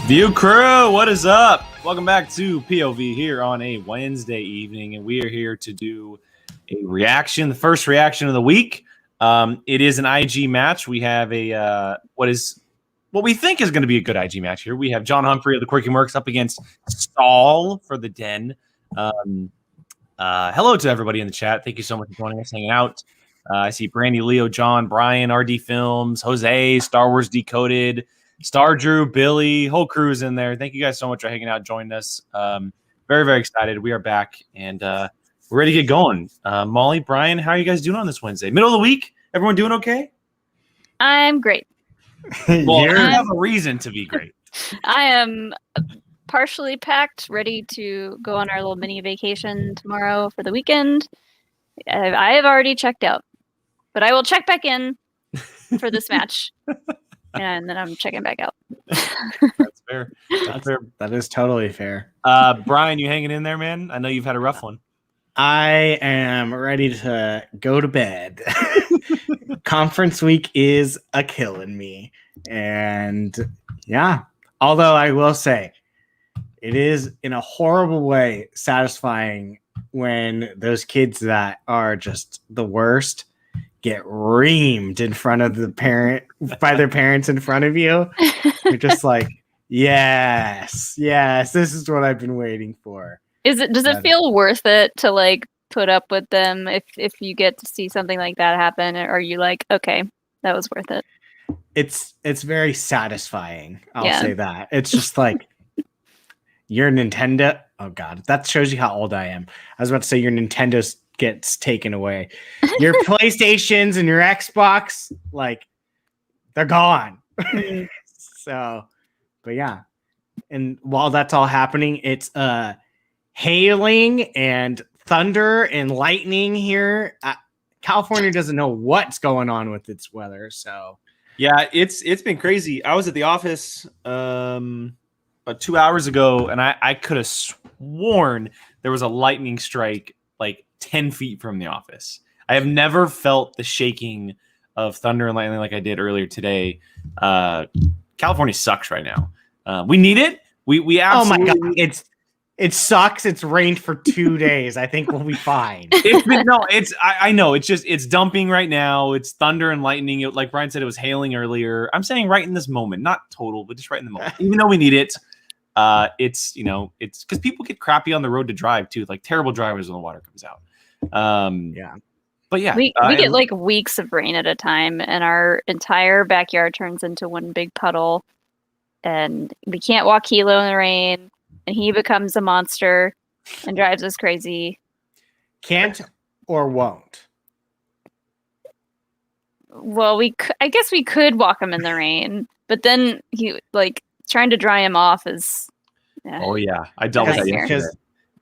View crew, what is up? Welcome back to POV here on a Wednesday evening, and we are here to do a reaction, the first reaction of the week. It is an IG match. We have a what we think is going to be a good IG match here. We have John Humphrey of the Quirky Mercs up against SAUL for the Den. Hello to everybody in the chat. Thank you so much for joining us, hanging out. I see Brandy, Leo, John, Brian, RD Films, Jose, Star Wars Decoded, Star Drew, Billy, whole crew's in there. Thank you guys so much for hanging out, joining us. Very, very excited. We are back, and we're ready to get going. Molly, Brian, how are you guys doing on this Wednesday? Middle of the week? Everyone doing okay? I'm great. Well, you have a reason to be great. I am partially packed, ready to go on our little mini vacation tomorrow for the weekend. I have already checked out, but I will check back in for this match. And then I'm checking back out. That's fair. That's fair. That is totally fair. Brian, you hanging in there, man? I know you've had a rough one. I am ready to go to bed. Conference week is a killing me. And yeah, although I will say it is in a horrible way satisfying when those kids that are just the worst get reamed in front of the parent by their parents in front of you. You're just like, yes, this is what I've been waiting for. Does it feel worth it to like put up with them if you get to see something like that happen? Or are you like, okay, that was worth it? It's very satisfying. I'll say that. It's just like your Nintendo. Oh God, that shows you how old I am. I was about to say your Nintendo gets taken away. Your PlayStations and your Xbox, like, they're gone. So, but yeah. And while that's all happening, it's hailing and thunder and lightning here. California doesn't know what's going on with its weather. So yeah, it's been crazy. I was at the office about 2 hours ago, and I could have sworn there was a lightning strike like 10 feet from the office. I have never felt the shaking of thunder and lightning like I did earlier today. California sucks right now. We need it. We absolutely. Oh my God! It sucks. It's rained for 2 days. I think we'll be fine. I know. It's dumping right now. It's thunder and lightning. Like Brian said, it was hailing earlier. I'm saying right in this moment, not total, but just right in the moment. Even though we need it, it's because people get crappy on the road to drive too. Like terrible drivers when the water comes out. Yeah. But yeah, we get like weeks of rain at a time, and our entire backyard turns into one big puddle, and we can't walk Hilo in the rain, and he becomes a monster and drives us crazy. Can't or won't? Well, I guess we could walk him in the rain, but then he like trying to dry him off is. Oh yeah, I dealt with that yesterday.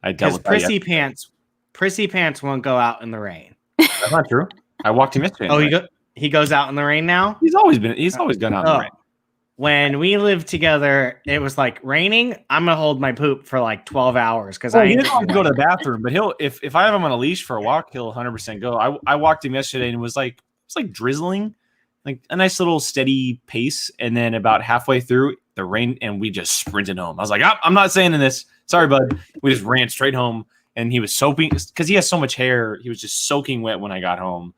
Because Prissy Pants won't go out in the rain. That's not true. I walked him yesterday. Oh, he goes out in the rain now? He's always gone out in the rain. When we lived together, it was like raining. I'm gonna hold my poop for like 12 hours because he doesn't want to go to the bathroom, but he'll if I have him on a leash for a walk, he'll 100% go. I walked him yesterday and it was like drizzling, like a nice little steady pace, and then about halfway through the rain, and we just sprinted home. I was like, I'm not saying in this. Sorry, bud. We just ran straight home. And he was soaking because he has so much hair. He was just soaking wet when I got home.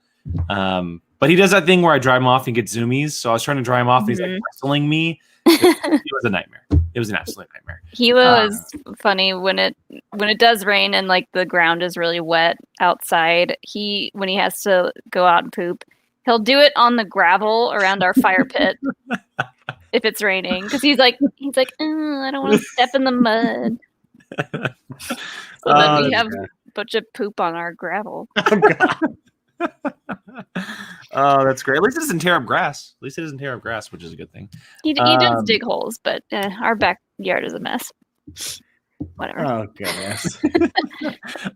But he does that thing where I dry him off and get zoomies. So I was trying to dry him off. And he's like wrestling me. It was a nightmare. It was an absolute nightmare. Hilo is funny when it does rain and like the ground is really wet outside. When he has to go out and poop, he'll do it on the gravel around our fire pit if it's raining because he's like I don't want to step in the mud. So then we have a bunch of poop on our gravel. Oh, God. Oh, that's great. At least it doesn't tear up grass. Which is a good thing. He does dig holes, but our backyard is a mess. Whatever. Oh, goodness.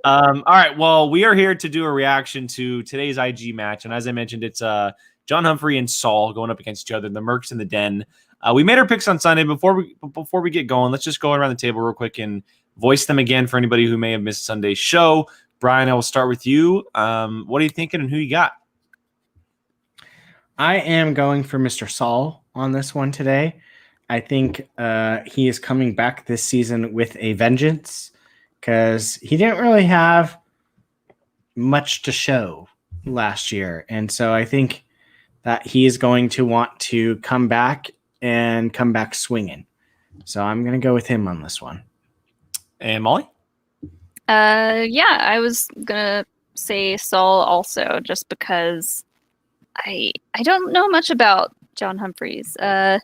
All right. Well, we are here to do a reaction to today's IG match. And as I mentioned, it's John Humphrey and SAUL going up against each other, the Mercs in the Den. We made our picks on Sunday. Before we get going, let's just go around the table real quick and voice them again for anybody who may have missed Sunday's show. Brian, I will start with you. What are you thinking and who you got? I am going for Mr. SAUL on this one today. I think he is coming back this season with a vengeance because he didn't really have much to show last year. And so I think that he is going to want to come back swinging. So I'm going to go with him on this one. And Molly? Yeah, I was gonna say SAUL also, just because I don't know much about John Humphreys. Yeah,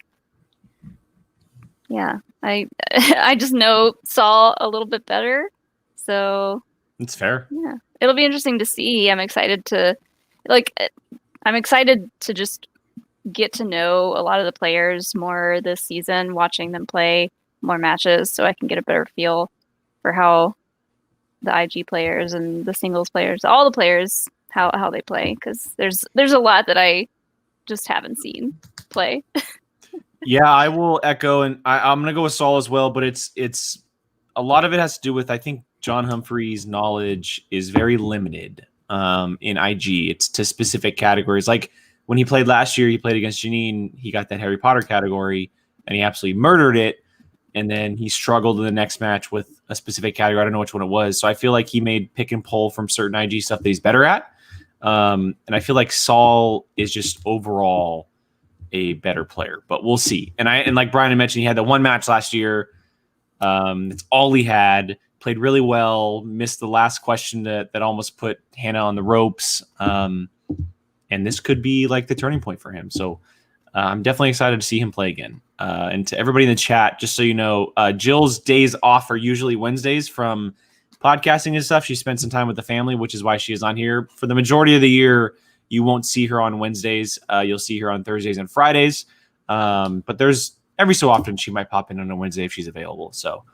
I just know SAUL a little bit better, so It's fair. yeah, it'll be interesting to see. I'm excited to just get to know a lot of the players more this season, watching them play more matches, so I can get a better feel for how the IG players and the singles players, all the players, how they play, because there's a lot that I just haven't seen play. Yeah, I will echo, and I'm gonna go with SAUL as well. But it's a lot of it has to do with, I think John Humphrey's knowledge is very limited in IG. It's to specific categories. Like when he played last year, he played against Janine. He got that Harry Potter category, and he absolutely murdered it. And then he struggled in the next match with a specific category. I don't know which one it was. So I feel like he made pick and pull from certain IG stuff that he's better at. And I feel like SAUL is just overall a better player, but we'll see. And like Brian had mentioned, he had the one match last year. That's all he had. Played really well. Missed the last question that almost put Hannah on the ropes. And this could be like the turning point for him. So I'm definitely excited to see him play again. And to everybody in the chat, just so you know, Jill's days off are usually Wednesdays from podcasting and stuff. She spent some time with the family, which is why she is on here. For the majority of the year, you won't see her on Wednesdays. You'll see her on Thursdays and Fridays. But there's every so often she might pop in on a Wednesday if she's available. So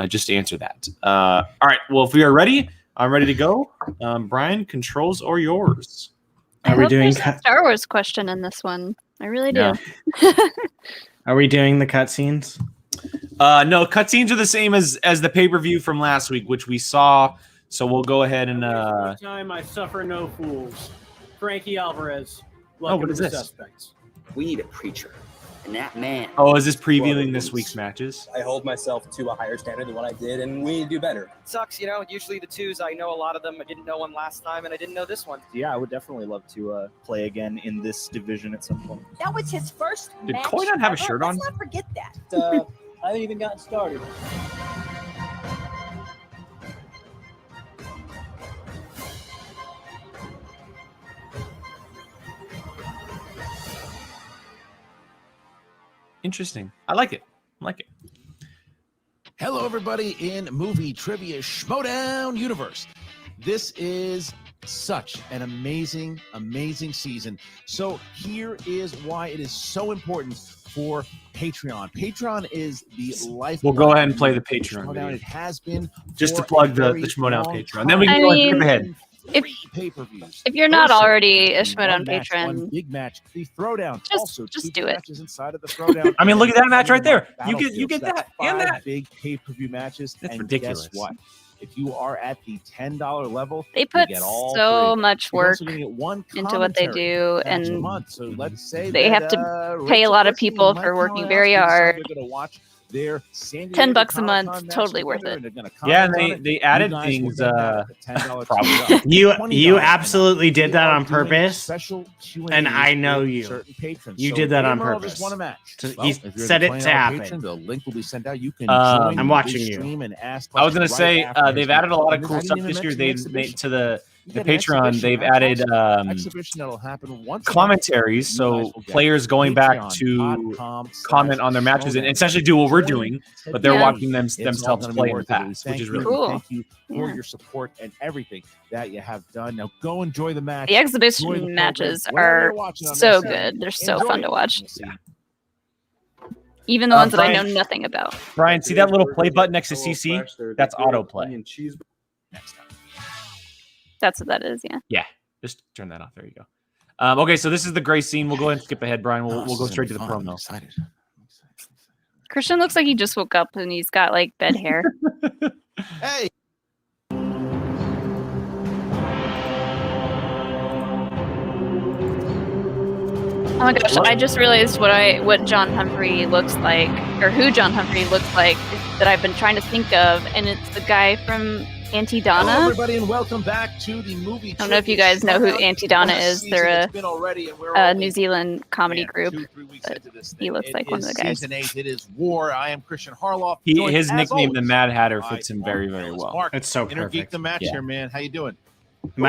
just to answer that. All right. Well, if we are ready, I'm ready to go. Brian, controls are yours. I hope there's a Star Wars question in this one. I really do. Yeah. Are we doing the cutscenes? No, cutscenes are the same as the pay-per-view from last week, which we saw. So we'll go ahead and time I suffer no fools. Frankie Alvarez. What is this? Suspects. We need a preacher. And that man. Oh, is this previewing this week's matches? I hold myself to a higher standard than what I did, and we need to do better. It sucks, usually the twos, I know a lot of them. I didn't know one last time, and I didn't know this one. Yeah, I would definitely love to play again in this division at some point. That was his first Did match Coy not have a ever. shirt on? Let's not forget that. I haven't even gotten started. Interesting. I like it. Hello, everybody in movie trivia Schmoedown universe. This is such an amazing, amazing season. So here is why it is so important for Patreon. Patreon is the life. We'll go ahead and play the Patreon video. It has been just to plug the Schmoedown Patreon. Then we can go ahead. If you're not already a Schmoedown patron, big match, the throwdown, just do it. Inside of the throwdown. I mean, look at that match right there. You get that and that big pay-per-view matches. That's and ridiculous. Guess what? If you are at the $10 level, they put so much work into what they do, and so let's say they have to pay a lot of people for working very hard. $10 a month, totally worth it. Yeah, and they added things. Probably you absolutely did that on purpose, and I know you. You did that on purpose. He said it to happen. The link will be sent out. You can. I'm watching you. I was gonna say they've added a lot of cool stuff this year. They to the Patreon, they've added commentaries, so players going back to comment on their matches and essentially do what we're doing, but they're watching themselves play in the past, which is really cool. Thank you for your support and everything that you have done. Now go enjoy the match. The exhibition matches are so good. They're so fun to watch. Yeah. Even the ones that I know nothing about. Brian, see that little play button next to CC? That's autoplay. Next time. That's what that is, yeah. Yeah, just turn that off. There you go. Okay, so this is the gray scene. We'll go ahead and skip ahead, Brian. We'll go straight to the promo. Excited. Christian looks like he just woke up and he's got like bed hair. Hey. Oh my gosh, I just realized what John Humphrey looks like, or who John Humphrey looks like, that I've been trying to think of, and it's the guy from Auntie Donna. Hello, everybody, and welcome back to the movie. I don't know if you guys know who Auntie Donna is. They're a New Zealand comedy group. He looks like one of the guys. Season 8, it is War. I am Christian Harloff. His nickname, the Mad Hatter, fits him very, very well. Mark, It's so Intergeek perfect. the match here, man. How you doing? Do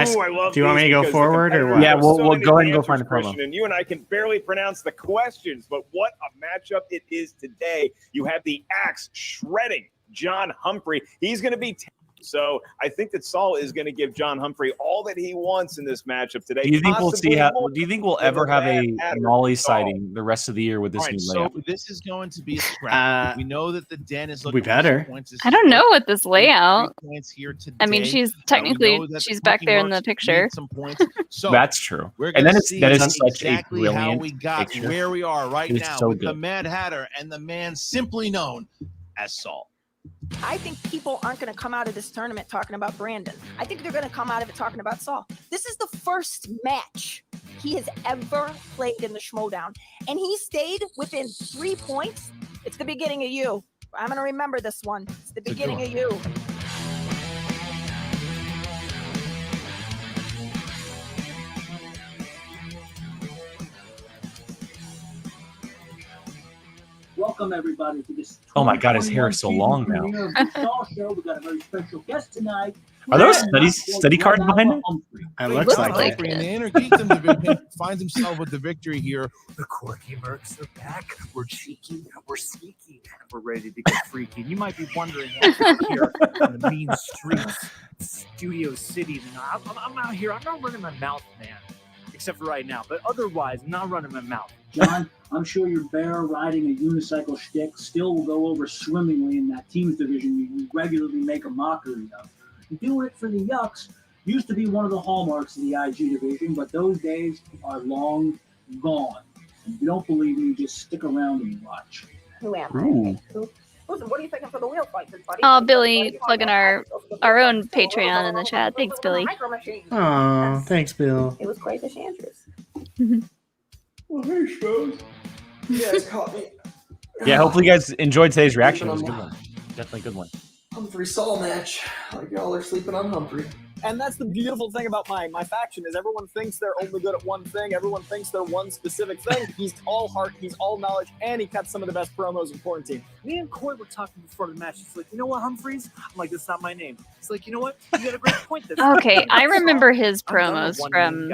you want me to go forward or what? Yeah, we'll go ahead and go find the promo. And you and I can barely pronounce the questions, but what a matchup it is today. You have the axe shredding John Humphrey. He's going to be so I think that Saul is going to give John Humphrey all that he wants in this matchup today. Do you think do you think we'll ever have a Molly sighting the rest of the year with this new layout? So this is going to be a scrap. We know that the Den is looking. We better. I don't know what this layout. Here today. I mean, she's technically she's back there in the picture. Some points. So that's true. And then that is such exactly a how brilliant we got picture. where we are right now so with good. the Mad Hatter and the man simply known as Saul. I think people aren't going to come out of this tournament talking about Brandon. I think they're going to come out of it talking about Saul. This is the first match he has ever played in the Schmoedown, and he stayed within 3 points. It's the beginning of you. I'm going to remember this one. It's the beginning of you. Welcome everybody to this. Oh my God, his hair is so long now. Show. We got a very special guest tonight. Are those study cards behind it? It looks like Humphrey in the Intergeekdom division finds himself with the victory here. The quirky mercs are back. We're cheeky, we're sneaky, and we're ready to get freaky. You might be wondering what's here on the mean streets, Studio City. I'm out here. I'm not running my mouth, man. Except for right now, but otherwise, I'm not running my mouth. John, I'm sure your bear riding a unicycle shtick still will go over swimmingly in that teams division you regularly make a mockery of. You do it for the Yucks. Used to be one of the hallmarks of the IG division, but those days are long gone. And if you don't believe me, just stick around and watch. Who am I? Listen, what are you thinking for the wheel fight, buddy? Oh, Billy, plugging our own Patreon in the chat. Thanks, Billy. Oh, thanks, Bill. It was quite the chances. Well, hey, Schmoes. You guys caught me. Yeah, hopefully you guys enjoyed today's reaction. It was a good one. Definitely a good one. Humphrey Saul match. Like y'all are sleeping on Humphrey. And that's the beautiful thing about my faction is everyone thinks they're only good at one thing. Everyone thinks they're one specific thing. He's all heart, he's all knowledge, and he cut some of the best promos in quarantine. Me and Coy were talking before the match. He's like, you know what, Humphreys? I'm like, that's not my name. He's like, you know what? You got a great point. Okay, I remember his promos from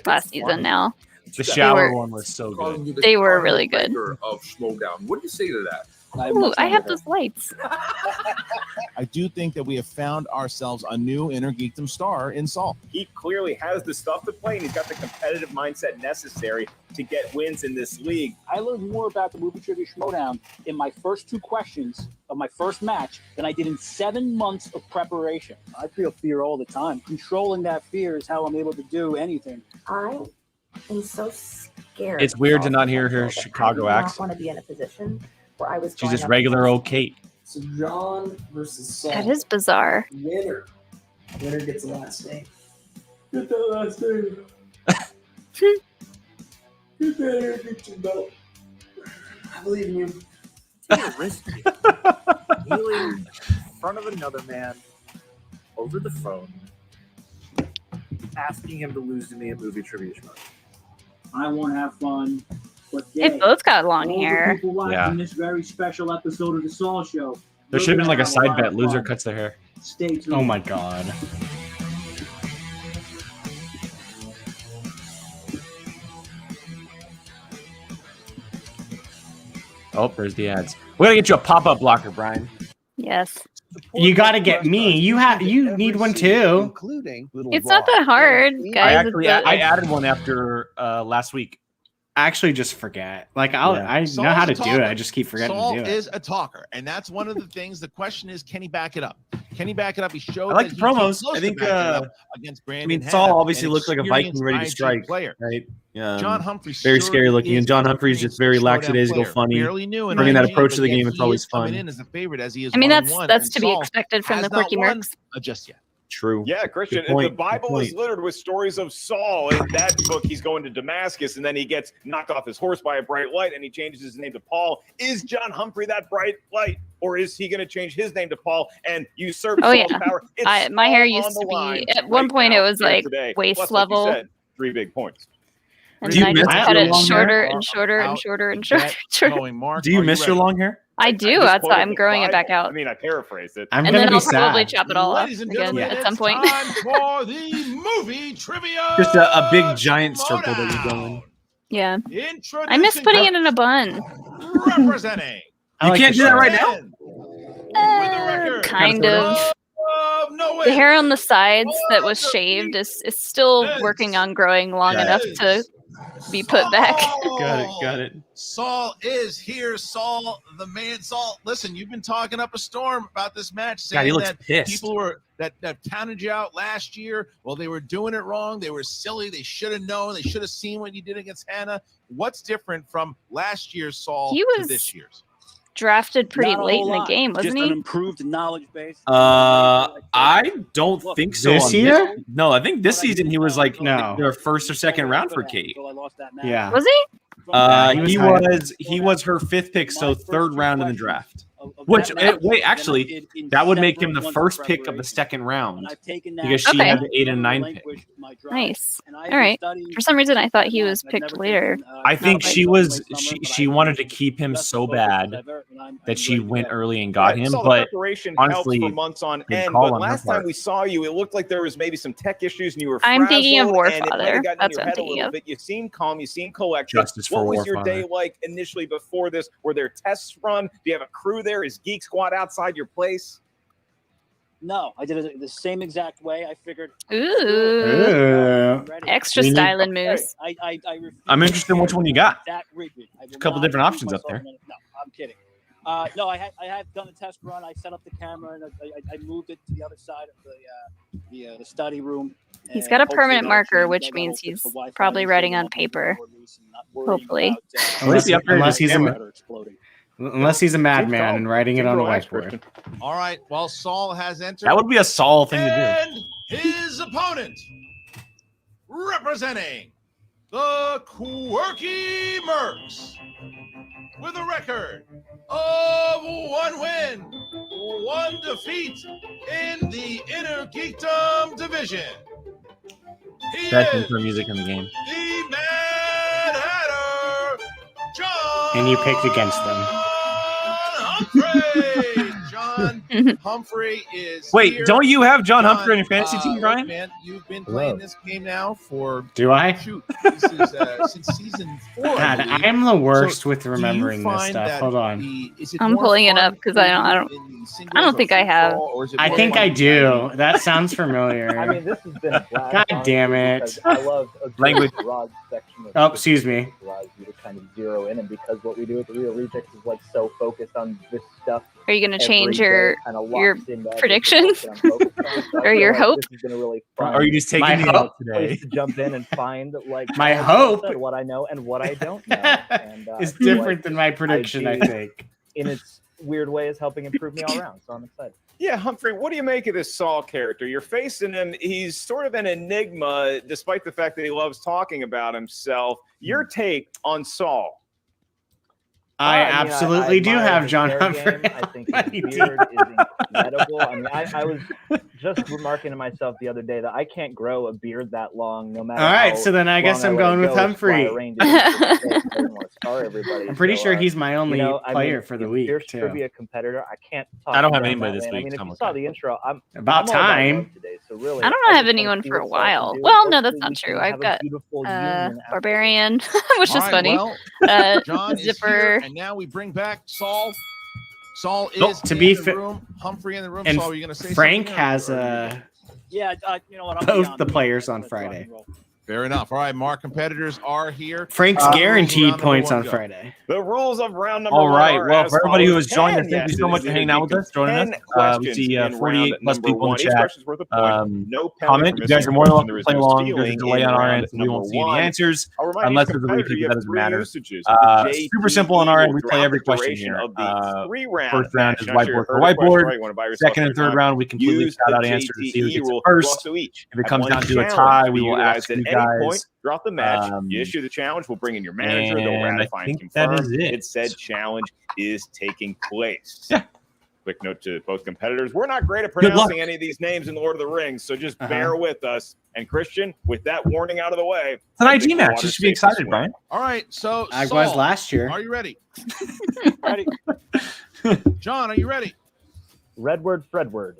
last season now. The shower one was so good. They were really good. Of Schmoedown. What do you say to that? Ooh, I have those lights. I do think that we have found ourselves a new Intergeekdom star in Saul. He clearly has the stuff to play, and he's got the competitive mindset necessary to get wins in this league. I learned more about the movie trivia Schmoedown in my first 2 questions of my first match than I did in 7 months of preparation. I feel fear all the time. Controlling that fear is how I'm able to do anything. I am so scared. It's weird to not hear her Chicago I accent. want to be in a position where I was. She's going just up regular old Kate. So John versus Saul. That is bizarre. Winner gets the last name. Get that last name. Get that Intergeekdom belt. I believe in you. It's risky. Kneeling in front of another man over the phone, asking him to lose to me at movie trivia show. I won't have fun. But They both got long all the hair. people watching this very special episode of the Saul Show. There should have been like a We're gonna side have lot bet. of Loser fun. cuts their hair. Stay tuned. Oh my God. Oh, there's the ads. We gotta get you a pop-up blocker, Brian. Yes. You got to get me. You need one too. Including It's not that hard, guys. I added one after last week. Actually, just forget. Like I know Saul's how to a do talker. it. I just keep forgetting Saul to do it. is a talker, and that's one of the things. The question is, can he back it up? Can he back it up? He showed. I like that the he came promos. close I to think. backing it up against Brandon. I mean, Hanna, Saul obviously an looks like a Viking experienced ready to IG strike, player. right? John Humphrey very sure scary looking, is and John Humphrey's just very Schmoedown lackadaisical, player. funny. Barely new in Bringing that IG, approach to but the yet game, it's he always is coming fun. in as a favorite as he is. I mean, 1-1, that's and to be Saul expected from has the Quirky not won Mercs. just yet. True. Yeah, Christian. Good point, The Bible good is point. littered with stories of Saul. In that book, he's going to Damascus, and then he gets knocked off his horse by a bright light, and he changes his name to Paul. Is John Humphrey that bright light, or is he going to change his name to Paul and usurp Saul's power? It's my hair all used on the to be line at one right point. now It was here like today. waist Plus, like you level, said, 3 big points. and Do then I you just miss cut your it long shorter hair? and shorter and Out shorter and the shorter. bet shorter. going, Mark. Do you Are miss your ready? long hair? I do. just That's why quoted I'm the growing it back Bible. out. I mean, I paraphrased it. I'm And gonna then be I'll probably sad. chop it all off Ladies and again gentlemen, at some it's point. time for the movie trivia. Just a big giant circle that you're going. Yeah. Introducing I miss putting it in a bun. representing. I You like can't the do that show. right now. With a record Kind of. no The hair on the sides that was shaved is still working on growing long enough to be put back. Got it. Saul is here. Saul, the man. Saul, listen, you've been talking up a storm about this match, God, he saying looks that pissed. people were that counted you out last year. Well, they were doing it wrong. They were silly. They should have known. They should have seen what you did against Hannah. What's different from last year's Saul He to was this year's? drafted pretty Not a late whole in the lot. game, wasn't Just an he? improved knowledge base. I don't think so. This on year? No, I think this season he was like No. the first or second round for Kate. Yeah. Was he? He was her 5th pick, so 3rd round in the draft. Which actually, that would make him the first pick of the 2nd round because she had the 8 and 9 pick. Nice. All right. For some reason, I thought he was picked later. I think Not she like- was she wanted to keep him so bad that she went early and got him. Saw the But preparation honestly, helped for months on good end. call But on her last time part. we saw you, it looked like there was maybe some tech issues, and you were I'm thinking of frazzled, and it might Warfather. have gotten in That's your what I'm head a thinking little of. bit. You seem calm. You seem collected. Justice for What was your Warfather. day like initially before this? Were there tests run? Do you have a crew there? Is Geek Squad outside your place? No, I did it the same exact way. I figured. Ooh. Ooh. Extra We need- styling moves. I'm interested in which one you got. That rigid. I will A couple not different put options up myself there. in it. No, I'm kidding. No, I had done a test run. I set up the camera and I moved it to the other side of the study room. He's and got a hopefully permanent that'll marker, change. which That'll means fix he's the Wi-Fi probably issue writing and on I'll be paper. more loose and not worrying Hopefully. about, Unless he's matter exploding. unless he's a madman and writing it on a whiteboard. All right. Well, Saul has entered. That would be a Saul thing to And his opponent, representing the Quirky Mercs, with a record of 1 win, 1 defeat in the Inner Geekdom division. He do. Best is intro music in the game. the Mad Hatter, John. And you picked against them. Humphrey. John Humphrey is Wait, here. don't you have John John, Humphrey on your fantasy team, look, Brian? Man, you've been playing this game now for Do I? shoot. This is since season 4. God, I believe. I'm the worst So, with do you remembering this find stuff. that Hold on. is it I'm more pulling it fun up because I don't in singles I don't or think I free have. for all, or is it I more think fun I in do. That sounds familiar. I mean, this has been a blast. God honestly, damn it. because I love a good Language. broad section of Oh, excuse me. allows you to kind of zero in, and because what we do with the Real Rejects is like so focused on this stuff. Are you going to every change day, your kinda locks your into everything prediction that I'm focused on. So I or feel your like hope? This has been a really Or fun are you just taking My me hope out place today? to jump in and find like My all the hope stuff, what I know and what I don't know. And It's I feel different like than my prediction, I do, think. in its weird way, is helping improve me all around. So I'm excited. Yeah, Humphrey, what do you make of this Saul character? You're facing him. He's sort of an enigma, despite the fact that he loves talking about himself. Your take on Saul? I mean, absolutely do admire have his John hair Humphrey. game. I think My his team. beard is incredible. I mean, I was just remarking to myself the other day that I can't grow a beard that long, no matter. All right, how so then I guess long I'm let it going with go, it's fly Humphrey. arranged into the face. I don't want to scar everybody. I'm pretty So, sure he's my only I mean, player for the he's a week, fierce too. trivia competitor. I can't talk I don't have down anybody that this lane. week. I mean, if I'm you okay. saw the intro, I'm About I'm all about time. love today. So really, I don't just have wanna anyone see for a what Saul can while. do. Well, no, that's Hopefully not we true. can I've have a got beautiful union after Barbarian, which All is right, funny. well, John is Zipper. here, and now we bring back Saul. Saul Oh, is to in be the fa- room. Humphrey in the room. And Saul, are you going to say Frank something? has Yeah, you know what? I'll be both on the the- players on let's rock Friday. and roll. Fair enough. All right, Mark, competitors are here. Frank's guaranteed points on go. Friday. The rules of round number All right. one. Well, for everybody who has joined us, 10, thank you yes, so it much is for hanging out with us, joining us. 10 We questions see in 48 round plus number people in one. the Each chat. question's worth a point. No penalty Comment. for You guys missing are a more than question. welcome There to is play no along. There's a stealing delay in on our round end, so we won't number see any one. answers I'll remind unless each there's a competitor repeat, you but that have doesn't 3 matter. usages of the Super simple on our end. We play throughout every the question duration here. of the 3-round First round is match. Not sure you whiteboard for heard the question whiteboard. right. You want to buy yourself Second and some third time. round, we completely Use shout the out answers to see who JTE gets it rule. You first. also each If it have comes one down to a challenge tie, to we be will utilized ask at you any guys. point throughout the match. You issue the challenge. We'll bring in your manager. They'll and I ratify and think that confirm is it. said challenge is taking place. Yeah. Quick note to both competitors. We're not great at pronouncing any of these names in Lord of the Rings, so just bear with us. And Christian, with that warning out of the way. It's an IG match. You should be excited, Brian. All right, so I was Saul, last year. Are you ready? Ready. John, are you ready? Redword, Fredward.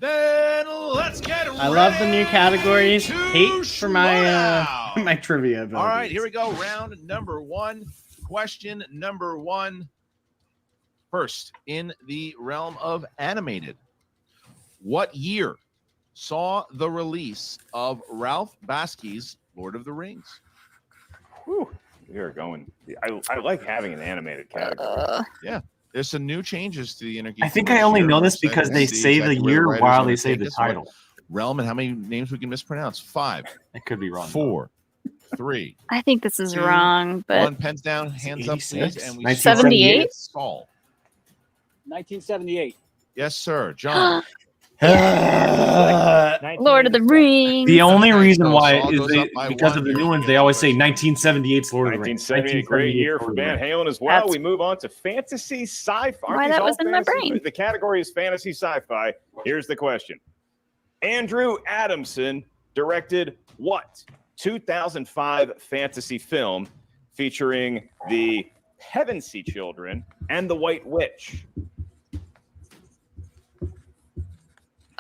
Then let's get I love the new categories. Hate for my my trivia abilities. All right, here we go. Round number one. Question number one. First, in the realm of animated, what year saw the release of Ralph Bakski's Lord of the Rings? Whew. We are going. I like having an animated category. Yeah. There's some new changes to the Intergeek. I think I only know this because they say the year while they say the title. Realm and how many names we can mispronounce? 5. I could be wrong. 4, 3. I think this is 2, wrong, but 1. Pens down, hands up, please. And we 78? Saul. 1978. Yes, sir. John. Lord of the Rings. The only reason why Saul is goes up by because one. of the Here new we ones. go. They always say 1978's Lord of the Rings. 1978, great year for Van Halen as well. That's- We move on to fantasy sci-fi. Why that was in my brain. The category is fantasy sci-fi. Here's the question. Andrew Adamson directed what 2005 fantasy film featuring the Pevensey Children and the White Witch?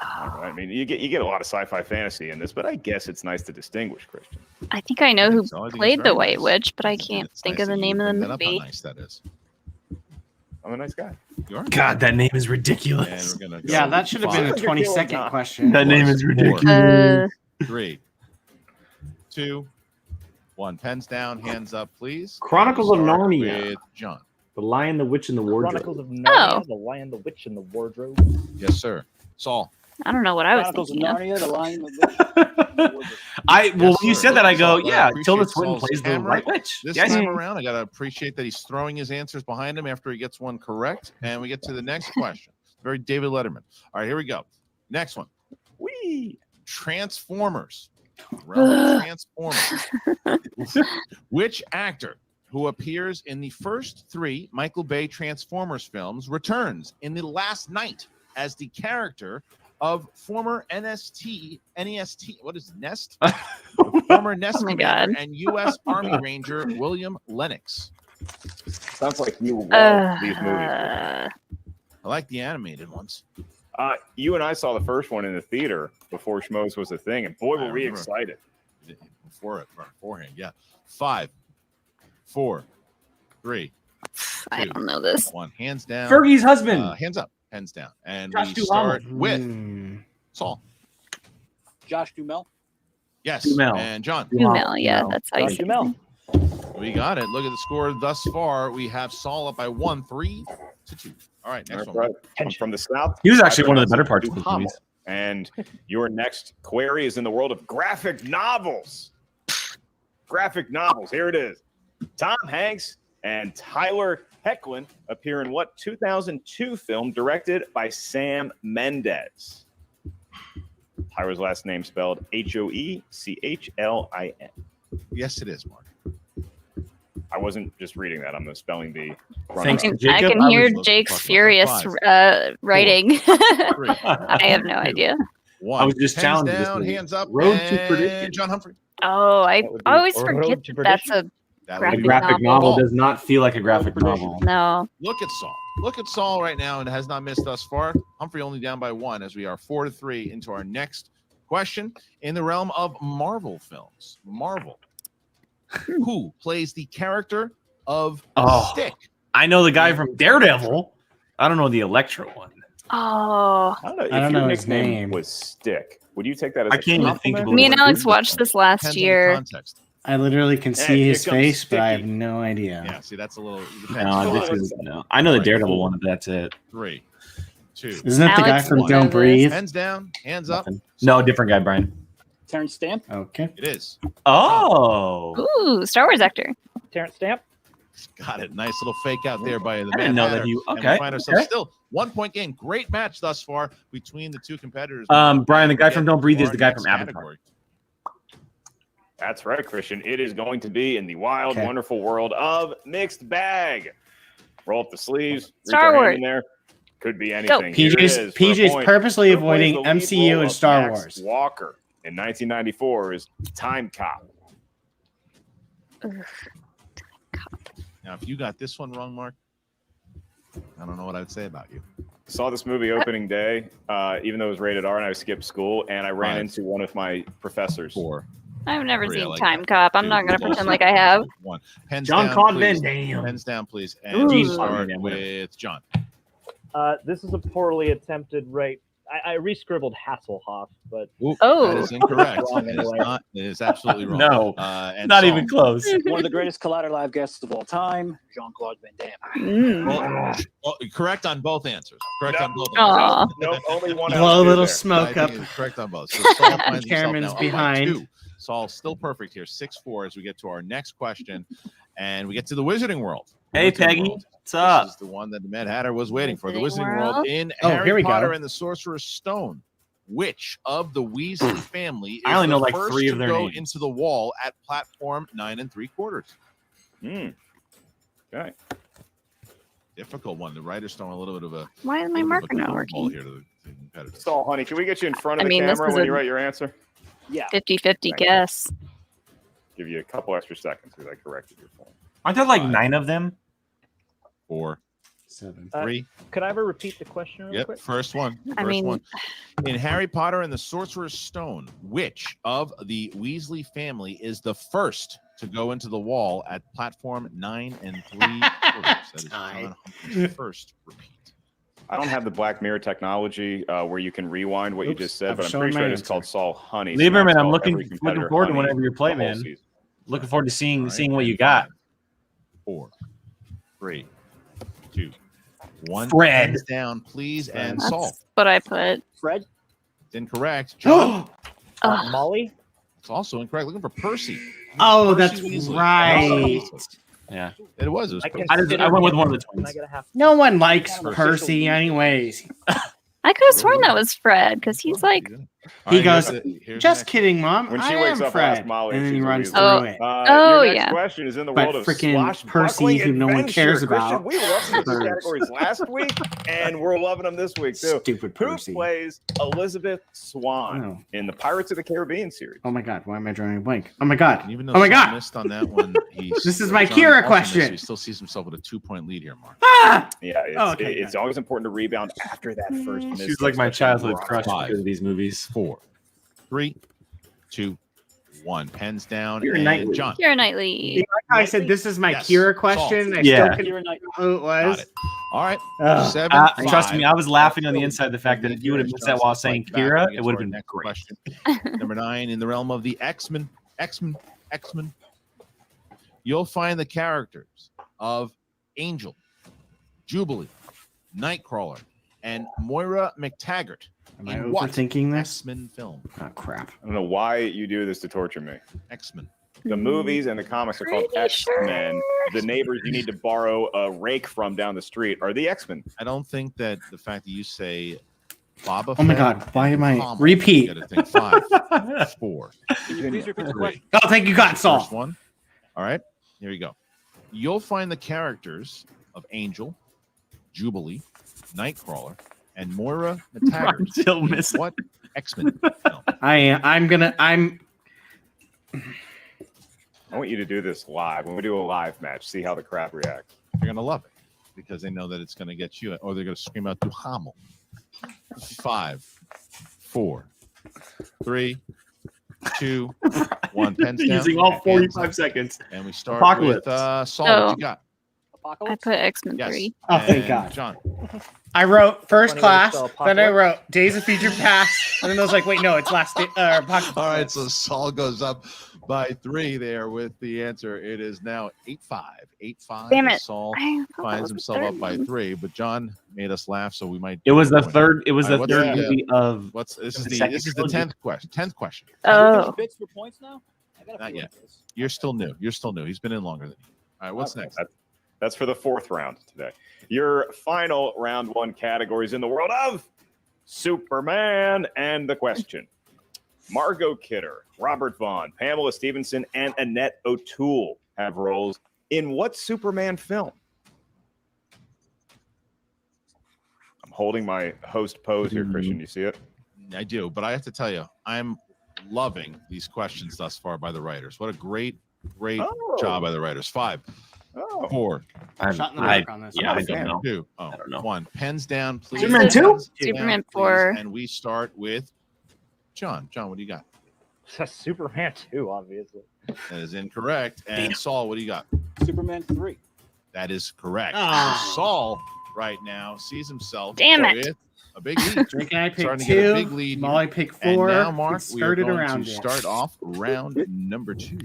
I mean, you get a lot of sci-fi fantasy in this, but I guess it's nice to distinguish, Christian. I think I know who So I think it's played the very White nice. Witch, but I can't It's think nice of the that you name of bring the that up, how movie. nice that is. I'm a nice guy. You are. God, that name is And ridiculous. we're gonna go Yeah, that should have been a 5, 20-second question. That name is 4, ridiculous. 3, 2, 1. Pens down, hands up, please. Chronicles of Start Narnia. with John. The Lion, the Witch, and the Wardrobe. Chronicles of Narnia, Oh. The Lion, the Witch, and the Wardrobe. Yes, sir. Saul. I don't know what I was Chronicles of thinking of. Narnia, The Lion, the Witch. When you sir. said that, I go, Saul, I yeah, appreciate Tilda Swinton Saul's plays the hammer. White Witch. This Yes. time around, I got to appreciate that he's throwing his answers behind him after he gets one correct. And we get to the next question. Very David Letterman. All right, here we go. Next one. Transformers. Transformers. Which actor who appears in the first 3 Michael Bay Transformers films returns in The Last Night as the character of former NEST, what is Nest? Former Nest Oh my commander God. and U.S. Army Ranger William Lennox. Sounds like you love these movies. I like the animated ones. You and I saw the first one in the theater before Schmoes was a thing, and boy, were we excited. Beforehand, yeah. 5, 4, 3, I 2, don't know this. 1. Hands down. Fergie's husband. Hands up. Hands down. And Josh we Duhamel. start with Saul. Josh Duhamel. Yes. Duhamel. And John. Duhamel, yeah, that's how you Josh say Duhamel. We got it. Look at the score thus far. We have Saul up by 1, 3-2. All right, next All one. right. I'm from the South. He was actually I one of the pronounce better it parts of the Duhamel. movies. And your next query is in the world of graphic novels. Graphic novels. Here it is. Tom Hanks and Tyler Hoechlin appear in what 2002 film directed by Sam Mendes? Tyler's last name spelled Hoechlin. Yes, it is, Mark. I wasn't just reading that. I'm spelling the. Thanks to I Jacob. can hear was Jake's talking about furious 5, writing. 3. I have no idea. 1. I was just Hands challenged this down, week. hands up. Road to and Perdition. John Humphrey. Oh, I That would be always Road forget to that that's a That graphic A graphic novel. novel does not feel like a graphic novel. No. Look at Saul. Look at Saul right now and has not missed thus far. Humphrey only down by 1 as we are 4-3 into our next question in the realm of Marvel films. Marvel. Who plays the character of Oh. Stick? I know the guy from Daredevil. I don't know the Electro one. Oh. I don't know. If I don't your know his nickname name. was Stick, would you take that as I a can't even think of compliment? Me and what Alex it is. watched this last Depends on the year. context. I literally can Hey, see here his comes face, but I have Sticky. no idea. Yeah, see, that's a little. No, this is no. I know the Right, Daredevil four. one, but that's it. 3, 2. Isn't that the guy Alex from would Don't know this. Breathe? Hands down, hands up. Nothing. No, different guy, Brian. Terrence Stamp. Okay. It is. Oh, Ooh, Star Wars actor. Terrence Stamp. Got it. Nice little fake out there by the I didn't Mad know Hatter. that he. And we Okay. find ourselves Okay. still 1-point game. Great match thus far between the two competitors. Brian, the guy from Get Don't Breathe to is our the guy next from Avatar. category. That's right, Christian. It is going to be in the wild, Okay. wonderful world of mixed bag. Roll up the sleeves. Reach Star our hand Wars. in there. Could be anything. Here it PJ's is for a PJ's point. purposely Who plays avoiding the lead MCU role and of Star Max Wars. Walker in 1994 is Time Cop. Now, if you got this one wrong, Mark, I don't know what I'd say about you. Saw this movie opening day, even though it was rated R, and I skipped school, and I ran 5, into one of my professors. 4, I've never 3, I seen like Time that. Cop. I'm 2, not gonna close. pretend like I have. 1. Pens John down, Claude please. Van Damme. Pens down, please. And Ooh. we start with John. This is a poorly attempted rape. I re-scribbled Hasselhoff, but Ooh, Oh. that is incorrect. Wrong That is anyway. not. It is absolutely wrong. No, and not Saul. even close. One of the greatest Collider Live guests of all time, Jean-Claude Van Damme. Mm. Well, correct on both answers. Correct No. on both Aw. answers. Nope, only one Blow out a of two little there. smoke I up. think it's correct on both. So Saul finds himself Chairman's now up by behind. 2. Saul's still perfect here, 6-4 as we get to our next question, and we get to the Wizarding World. The Hey, Wizarding Peggy, World. what's up? This is the one that the Mad Hatter was waiting for. The Wizarding Wizarding World World? in Oh, here Harry we go. Potter and the Sorcerer's Stone. Which of the Weasley family is I only the know like first 3 to of their go names. into the wall at platform 9 3/4? Okay. Difficult one. The writers throwing a little bit of a Why is my little bit marker of a not curveball working? here to the competitors. So, honey, can we get you in front of I the mean, this camera is when a- you write your answer? Yeah. 50-50 Thank you. guess. Give you a couple extra seconds because I corrected your form. Aren't there like 5, 9 of them? 4, 7. 3. could I ever repeat the question real Yep, quick? first one. I First mean- one. In Harry Potter and the Sorcerer's Stone, which of the Weasley family is the first to go into the wall at platform 9 3/4? That is John Humphrey's first repeat. I don't have the Black Mirror technology where you can rewind what you Oops, just said, I've but I'm shown pretty my sure it's answer. called Saul Honey. so Lieberman, now it's I'm called looking every competitor forward to Honey whenever you play, the whole man. season. Looking forward to seeing All right, seeing what and you got. 5, 4, 3, 2, 1. Fred. Hands down, please. And That's Saul. what I put. Fred. It's incorrect. John. Ugh. Molly. It's also incorrect. Looking for Percy. Oh, Percy that's Weasley. right. Yeah. It was. It was I Percy. I went with one of the Can I twins. get a half? No one likes Percy. Percy, anyways. I could have sworn that was Fred because he's like, All He right, goes, here's the just next kidding, Mom. When I she wakes am up, Fred. ask Molly And if then he she's a runs Weasley. through it. Oh, your next yeah. question is in the But world of frickin' Percy, swashbuckling who no one adventure. cares Christian, about. we loved these Birds. categories last week, and we're loving them this week too. Stupid Who Percy. plays Elizabeth Swann Oh. in the Pirates of the Caribbean series? Oh my God, why am I drawing a blank? Oh my God. And even though Oh my Saul God. missed on that one, This is my John Kira also missed, question. so he still sees himself with a 2-point lead here, Mark. Ah! Yeah, it's, Oh, okay, it's always important to rebound after that first miss. She was like my especially childhood when crush we're on. because of these movies. 4, 3, 2, 1. Pens down. You're and Knightley. John. Keira Knightley. I said this is my Yes. Kira question. I Yeah. still couldn't know who it Got was. it. All right. Ugh. 7, Trust me, I was laughing on the Still inside of the fact that if you would have John missed that while saying fight back. Kira, We get it would to have our been next great. question. Number 9, in the realm of the X-Men. You'll find the characters of Angel, Jubilee, Nightcrawler, and Moira McTaggart. Am I in what overthinking this? X-Men film? Oh crap. I don't know why you do this to torture me. X-Men. The movies and the comics are called Pretty X-Men. The neighbors you need to borrow a rake from down the street are the X-Men. I don't think that the fact that you say Boba Oh my Fett God, why am I and Kamala, repeat? You gotta think 5, 4, Please repeat the 3. question. Oh, thank you, God, Saul. First one. All right, here you go. You'll find the characters of Angel, Jubilee, Nightcrawler, and Moira McTaggart. I'm still in missing. what X-Men film? I'm I want you to do this live. When we do a live match, see how the crowd reacts. You're gonna love it because they know that it's gonna get you, or they're gonna scream out "Du Hamel." 5, 4, 3, 2, 1. Pens down. Using all Hands 45 up. seconds. And we start Apocalypse. with Saul. Oh. What you got? I put X-Men Yes. 3. Oh, thank And God. John. I wrote First Funny Class, way to spell then I apocalypse. wrote Days of Future Past, and then I was like, wait, no, it's Last Day. Apocalypse. All right, so Saul goes up by 3 there with the answer. It is now 8-5. 8-5. Damn it. Saul I thought that finds was the himself third up by one. 3, but John made us laugh, so we might. It was the win. third. It was All the right, third what's movie of. What's this is the the second this is the trilogy. 10th question. 10th question. Oh. Bits for points now? I gotta Not feel yet. like this. You're still new. You're still new. He's been in longer than you. All right, what's Okay. next? That's for the 4th round today. Your final round 1 categories in the world of Superman. And the question: Margot Kidder, Robert Vaughn, Pamela Stevenson, and Annette O'Toole have roles in what Superman film? I'm holding my host pose here, Christian. You see it? I do, but I have to tell you, I'm loving these questions thus far by the writers. What a great job by the writers. 5, 4, Shot in the dark on this. Yeah, I don't know. 2, I don't know. 1. Pens down, please. Superman 2? Pens down, Superman please. 4. And we start with John. John, what do you got? Superman 2, obviously. That is incorrect. And Saul, what do you got? Superman 3. That is correct. Ah. Saul right now sees himself Damn it. with a big lead. Drake and I picked Starting to get a 2. big lead. Molly picked And 4. now, Mark, It we are started going around to it. start off round number 2.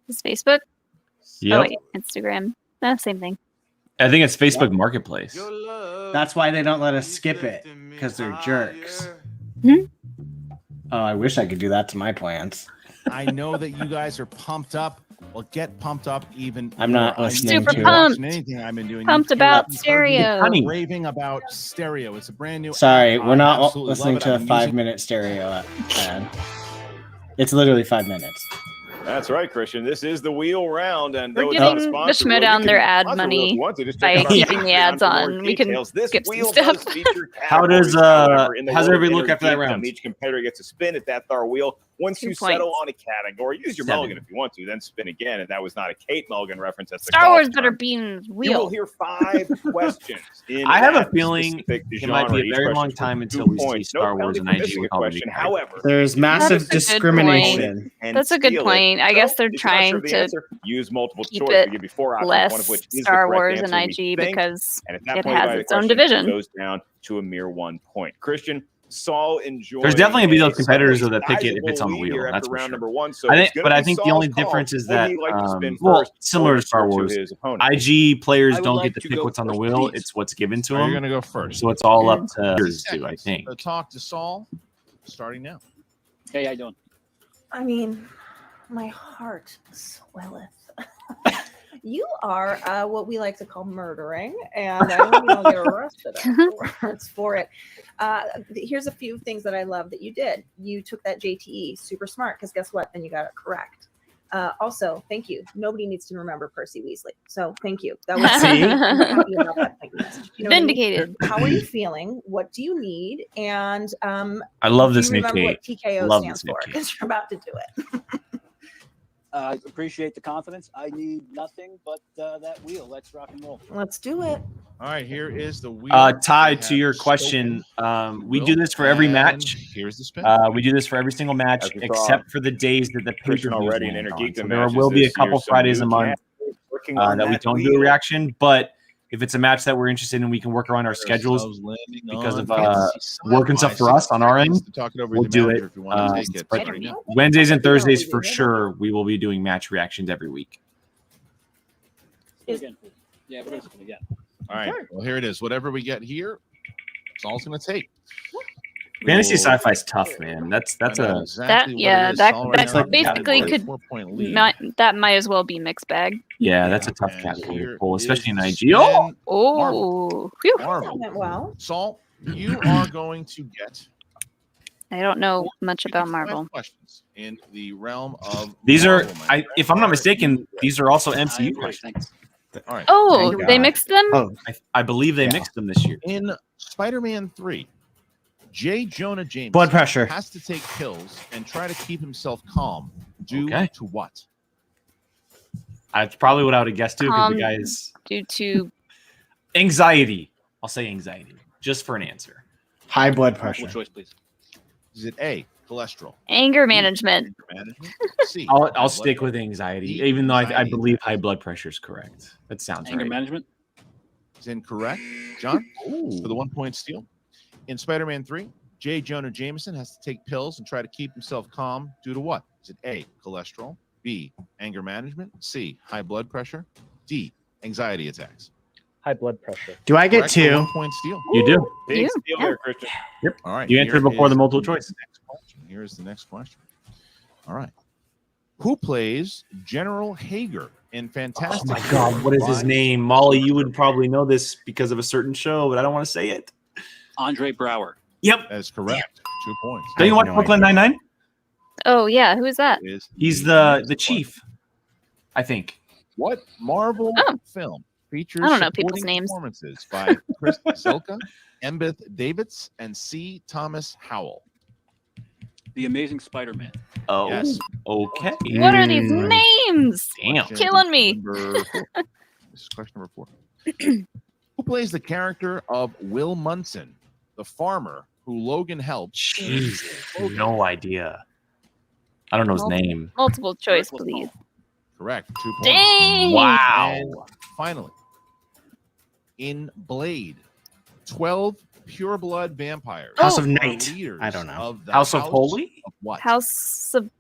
Is Facebook? Yep. Oh, wait, Instagram. Same thing. I think it's Facebook Marketplace. That's why they don't let us skip it, because they're jerks. Hmm? Oh, I wish I could do that to my plans. I know that you guys are pumped up. Well, get pumped up even. I'm not more. listening Super to it. pumped. Anything I've been doing. Pumped You've about heard me stereo. Honey. Raving about stereo. It's a brand new. Sorry, app. we're I not absolutely listening love it. to a I've been using- 5-minute stereo ad. It's literally 5 minutes. That's right, Christian. This is the wheel round, and We're though it's not a giving the sponsor wheel, you Schmoedown can their ad sponsor wheel if money you want to. Just by check out our keeping the Patreon ads for more on. We can details. This skip some wheel stuff. does feature How does, categories. However, in the how's world of everybody look after that Inner Geekdom, round? Each competitor gets a spin at that Thar wheel. Once 2 you settle points. on a category, use your 7. mulligan if you want to, then spin again. And that was not a Kate Mulligan reference. That's the Star golf Wars better term. be in You will wheel. hear 5 questions. In I have a that feeling specific it might be genre. a Each very question long is time worth until 2 we see points. Star No Wars penalty and for IG missing a with all the question. new However, There's That massive is a good discrimination. and That's a good steal it. point. I guess they're if you're not sure trying of the to answer, use multiple keep choice. it We give you 4 options, one of less which is the Star correct Wars answer, and we IG think. because And at that it point, has by the its own question division. goes down to a mere 1 point. Christian, Saul enjoying. There's definitely gonna be those a competitors somewhat though that pick it if it's on the sizable lead wheel. here That's after for round sure. number 1. So I it's think, gonna but I be think the Saul's only call. difference is Would that, he like to spin well, first similar or to Star defer Wars, his opponent? IG players I would don't like get to to pick go what's on the first, wheel. please. It's what's given to You're them. going to go first. So it's all up to yours too, I think. So talk to Saul. Starting now. Hey, how you doing? I mean, my heart swelleth. You are what we like to call murdering, and I hope you don't get arrested afterwards for it. Here's a few things that I love that you did. You took that JTE, super smart, because guess what? Then you got it correct. Also, thank you. Nobody needs to remember Percy Weasley, so thank you. That was See? I'm happy about that. Thank you. You know what I mean? Vindicated. How are you feeling? What do you need? And I love do this you new remember what Kate. TKO Love stands this new for? Kate. Because you're about to do it. I appreciate the confidence. I need nothing but that wheel. Let's rock and roll. Let's do it. All right, here is the wheel. Tied We to have your spoken. question, we Will, do this for every and match. Here's the spin. We do this for every single match As we saw, except for the days that the Christian pay-per-views already in land Inner on. Geekdom So there matches will be a this couple year, some Fridays a new month categories working on that we don't do a wheel. reaction, but if it's a match that we're interested in, we can work around our schedules Ourselves landing because on of fantasy working stuff sci-fi. for us on our end. 6 seconds to talk it over to We'll the do manager it. if you want to take it. But Starting now. Wednesdays and Thursdays for sure, we will be doing match reactions every week. Again, please. Yeah, we're going to spin again. All right. Well, here it is. Whatever we get here, it's all it's going to take. Fantasy We'll sci-fi is tough, man. That's find out a exactly what yeah, it is. that Saul right that's now basically has a could 4-point lead. that might as well be mixed bag. yeah, that's a tough And category here to pull, especially in is IG. the Oh, spin. Oh, whew. Marvel. That went well. Saul, you are going to get I don't know much about 5 Marvel. questions in the realm of these are, Marvel, my if I'm not friend. mistaken, these are also I MCU agree. questions. All right. Oh, Thank they God. mixed them? Oh, I believe they Yeah. mixed them this year. In Spider-Man 3, J. Jonah Jameson blood pressure. has to take pills and try to keep himself calm due Okay. to what? That's probably what I would have guessed too, because the Um, guy is Due to anxiety. I'll say anxiety, just for an answer. High blood Multiple pressure. choice, please. Is it A, cholesterol. Anger management. C. I'll stick with anxiety, even though I believe high blood pressure is correct. That sounds Anger right. management. Is incorrect. John, for the 1 point steal. In Spider-Man 3, J. Jonah Jameson has to take pills and try to keep himself calm due to what? Is it A, cholesterol, B, anger management, C, high blood pressure, D, anxiety attacks? High blood pressure. Do I get Correct for 2? 1 point steal. You do. Big steal there, Christian. Yep. All right. You answered here before is the multiple choice. next question. Here is the next question. All right. Who plays General Hager in Fantastic? Oh my God, what is his name? Molly, you would probably know this because of a certain show, but I don't want to say it. Andre Brower. Yep. That is correct. 2 points. Don't you watch Brooklyn Nine-Nine? Oh yeah, who is that? He's the chief, I think. What Marvel film features I don't know people's supporting names. performances by Chris Zilka, Embeth Davids, and C. Thomas Howell? The Amazing Spider-Man. Oh, Yes. okay. What are these names? Damn. Killing me. Number 4. This is question number 4. Who plays the character of Will Munson, the farmer who Logan helped? Jesus, no idea. I don't know his name. Multiple choice, please. Correct. 2 points. Dang. Wow. And finally, in Blade, 12 pureblood vampires. House of are Night. leaders I don't know. Of the House of Holy? Of what? House of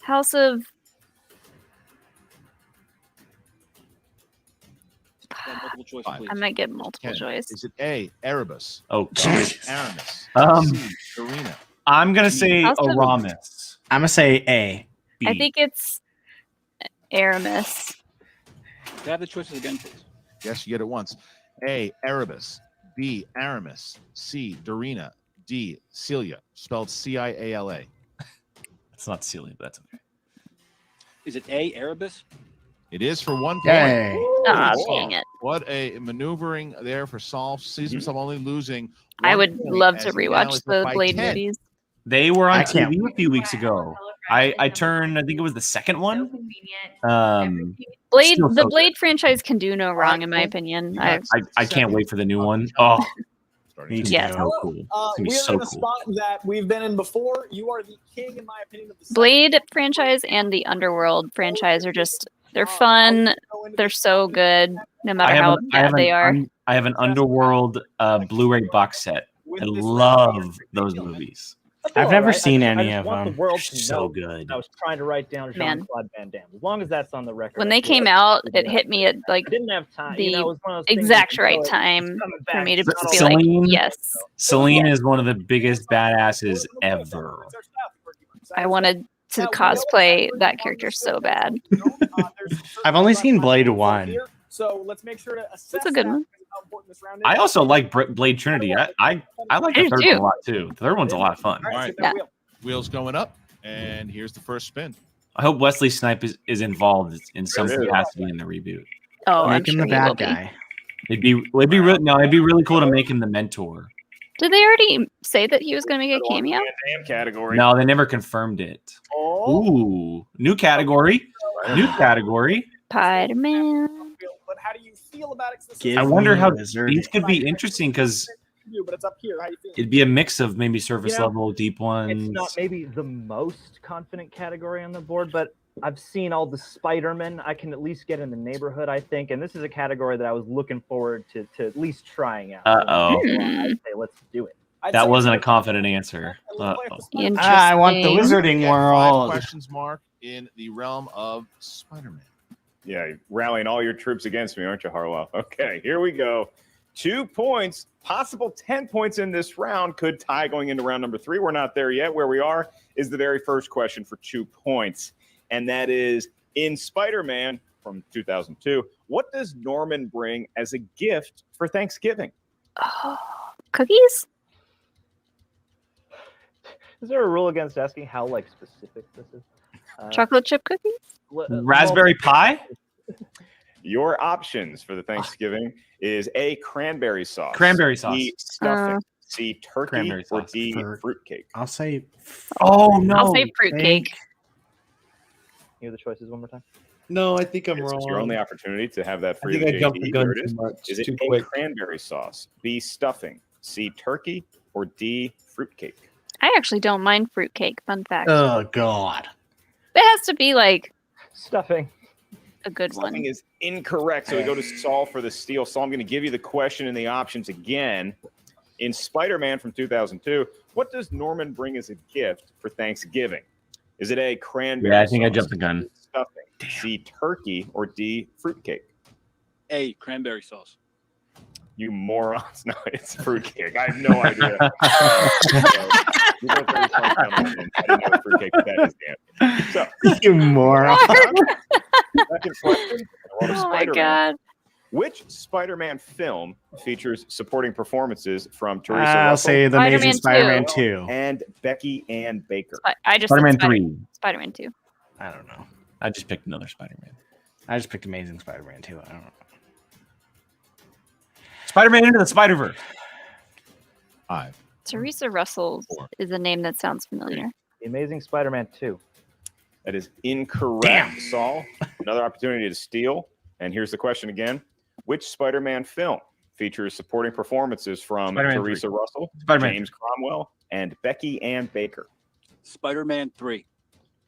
House of Multiple choice, please. I might get multiple Ken, choice. Is it A, Erebus? Oh, Aramis. Um, C, Serena. I'm gonna say House of- Aramis. I'm gonna say A. B. I think it's Aramis. Can I have the choices again, please? Yes, you get it once. A, Erebus. B, Aramis. C, Dorina. D, Celia, spelled C-I-A-L-A. It's not Celia, but that's okay. Is it A, Erebus? It is for 1 point. Yay. Ah, Saul. dang it. What a maneuvering there for Saul. Sees himself only losing. I 1 would point love as to he now rewatch is up the by Blade 10. movies. They were on I can't TV a few weeks ago. I turned, I think it was the second one. Blade, Still the so Blade franchise can do no wrong, in my opinion. I can't wait for the new one. Oh, Me Yes. too. so cool. It's gonna be We're so in a cool. spot that we've been in before. You are the king, in my opinion, of the Blade franchise and the Underworld franchise are just, they're fun. They're so good, no matter how bad they are. I have an Underworld Blu-ray box set. I love those movies. I've never Alright, seen I any just of want them. the world to So know good. I was trying to write down Man. Jean-Claude Van Damme. As long as that's on the record. When I they feel came like out, I it did hit me at like I didn't have time. the You know, it was one of those things exact you right feel like time it's coming for back. me to S- be like, Celine? yes. Celine is one of the biggest badasses ever. I wanted to cosplay that character so bad. I've only seen Blade 1. So let's make sure to assess That's a good that one. because of how important this round is. I also like Blade Trinity. I like I the do third too. one a lot too. The third one's a lot of fun. All right, All skip right. that wheel. Wheels going up, and here's the first spin. I hope Wesley Snipes is involved in some Sure is. capacity in the reboot. Oh, I'm Make him sure the he will bad be. guy. It'd be really cool to make him the mentor. Did they already say that he was going to make a cameo? Damn category. No, they never confirmed it. Oh, Ooh, new category. New category. Spider-Man. but how do you feel about it? 'Cause this Give I is- wonder me how Lizard. these could be interesting because you, but it's up here. How you feel? it'd be a mix of maybe surface You know, level, deep ones. It's not maybe the most confident category on the board, but I've seen all the Spider-Man. I can at least get in the neighborhood, I think. And this is a category that I was looking forward to at least trying out. Uh-oh. I'd say let's do it. I'd That say wasn't a it's- confident answer. Interesting. I want the Wizarding Get 5 World. questions, Mark, in the realm of Spider-Man. Yeah, you're rallying all your troops against me, aren't you, Harlow? Okay, here we go. 2 points, possible 10 points in this round. Could tie going into round number 3. We're not there yet. Where we are is the very first question for 2 points. And that is, in Spider-Man from 2002, what does Norman bring as a gift for Thanksgiving? Oh, cookies? Is there a rule against asking how like specific this is? Chocolate chip cookies? Raspberry pie? Your options for the Thanksgiving is A, cranberry sauce. Cranberry sauce. B, stuffing. C, turkey. Cranberry Or sauce. D, For- fruitcake. I'll say. Oh no! I'll say fruitcake. Hear the choices one more time. No, I think I'm It's wrong. your only opportunity to have that for I you. think I jumped JT. the gun Here it too is. much. Is it Too A, quick. cranberry sauce, B, stuffing, C, turkey, or D, fruitcake? I actually don't mind fruitcake. Fun fact. Oh God. It has to be like stuffing. A good Stuffing one. is incorrect. So we go to Saul for the steal. Saul, I'm going to give you the question and the options again. In Spider-Man from 2002, what does Norman bring as a gift for Thanksgiving? Is it A, cranberry Yeah, I think I sauce, jumped the gun. stuffing, C, turkey, or D, fruitcake? A, cranberry sauce. You morons. No, it's fruitcake. I have no idea. You both very smart gentlemen. I didn't know what fruitcake that is, Dan. So, You moron. second question. Oh my Spider-Man. god. Which Spider-Man film features supporting performances from Teresa I'll Russell, say The Amazing Spider-Man 2. and Becky Ann Baker? I just Spider-Man said 3. Spider-Man 2. I don't know. I just picked another Spider-Man. I just picked Amazing Spider-Man 2. I don't know. Spider-Man Into the Spider-Verse. 5. Teresa Russell is a name that sounds familiar. The Amazing Spider-Man 2. That is incorrect, Damn. Saul. Another opportunity to steal. And here's the question again. Which Spider-Man film features supporting performances from Spider-Man Teresa 3. Russell, Spider-Man James Cromwell, and Becky Ann Baker? Spider-Man 3.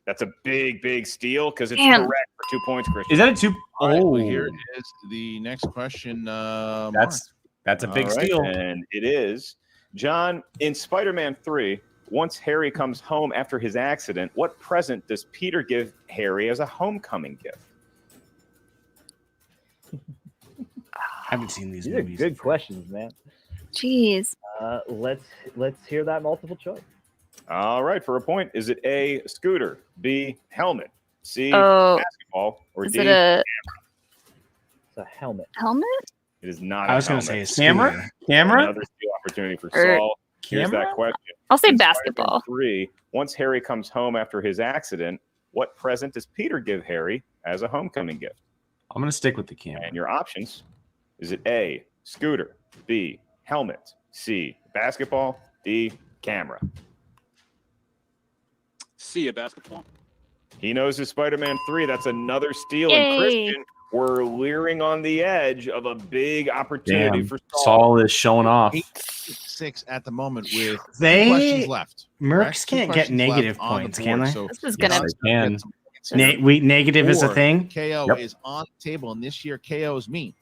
That's a big, big steal because it's Damn. correct for 2 points, Christian. Is that a 2? All right, Oh, well, here is the next question. that's a big All right, steal. And it is. John, in Spider-Man 3, once Harry comes home after his accident, what present does Peter give Harry as a homecoming gift? I haven't seen these These are movies. good questions, man. Jeez. Let's hear that multiple choice. All right, for a point, is it A, scooter, B, helmet, C, Oh, basketball, or is D, it a It's a helmet. helmet? it is not I a was going to helmet. say a Camera? scooter. Camera? Another steal opportunity for Or Saul. Here's camera? that question. I'll say In basketball. Spider-Man 3, once Harry comes home after his accident, what present does Peter give Harry as a homecoming gift? I'm going to stick with the camera. And your options, is it A, scooter, B, helmet, C, basketball, D, camera? C, a basketball. He knows his Spider-Man 3. That's another steal. Yay. And Christian, we're leering on the edge of a big opportunity Damn, for Saul. Saul is showing off. 8-6 at the moment with They- 2 questions left. Mercs Correct? 2 can't get questions left negative on the points, board, can they? so This is Yes, gonna. they can. get some points. Negative is a Or thing. KO Yep. is on the table, and this year KO is me.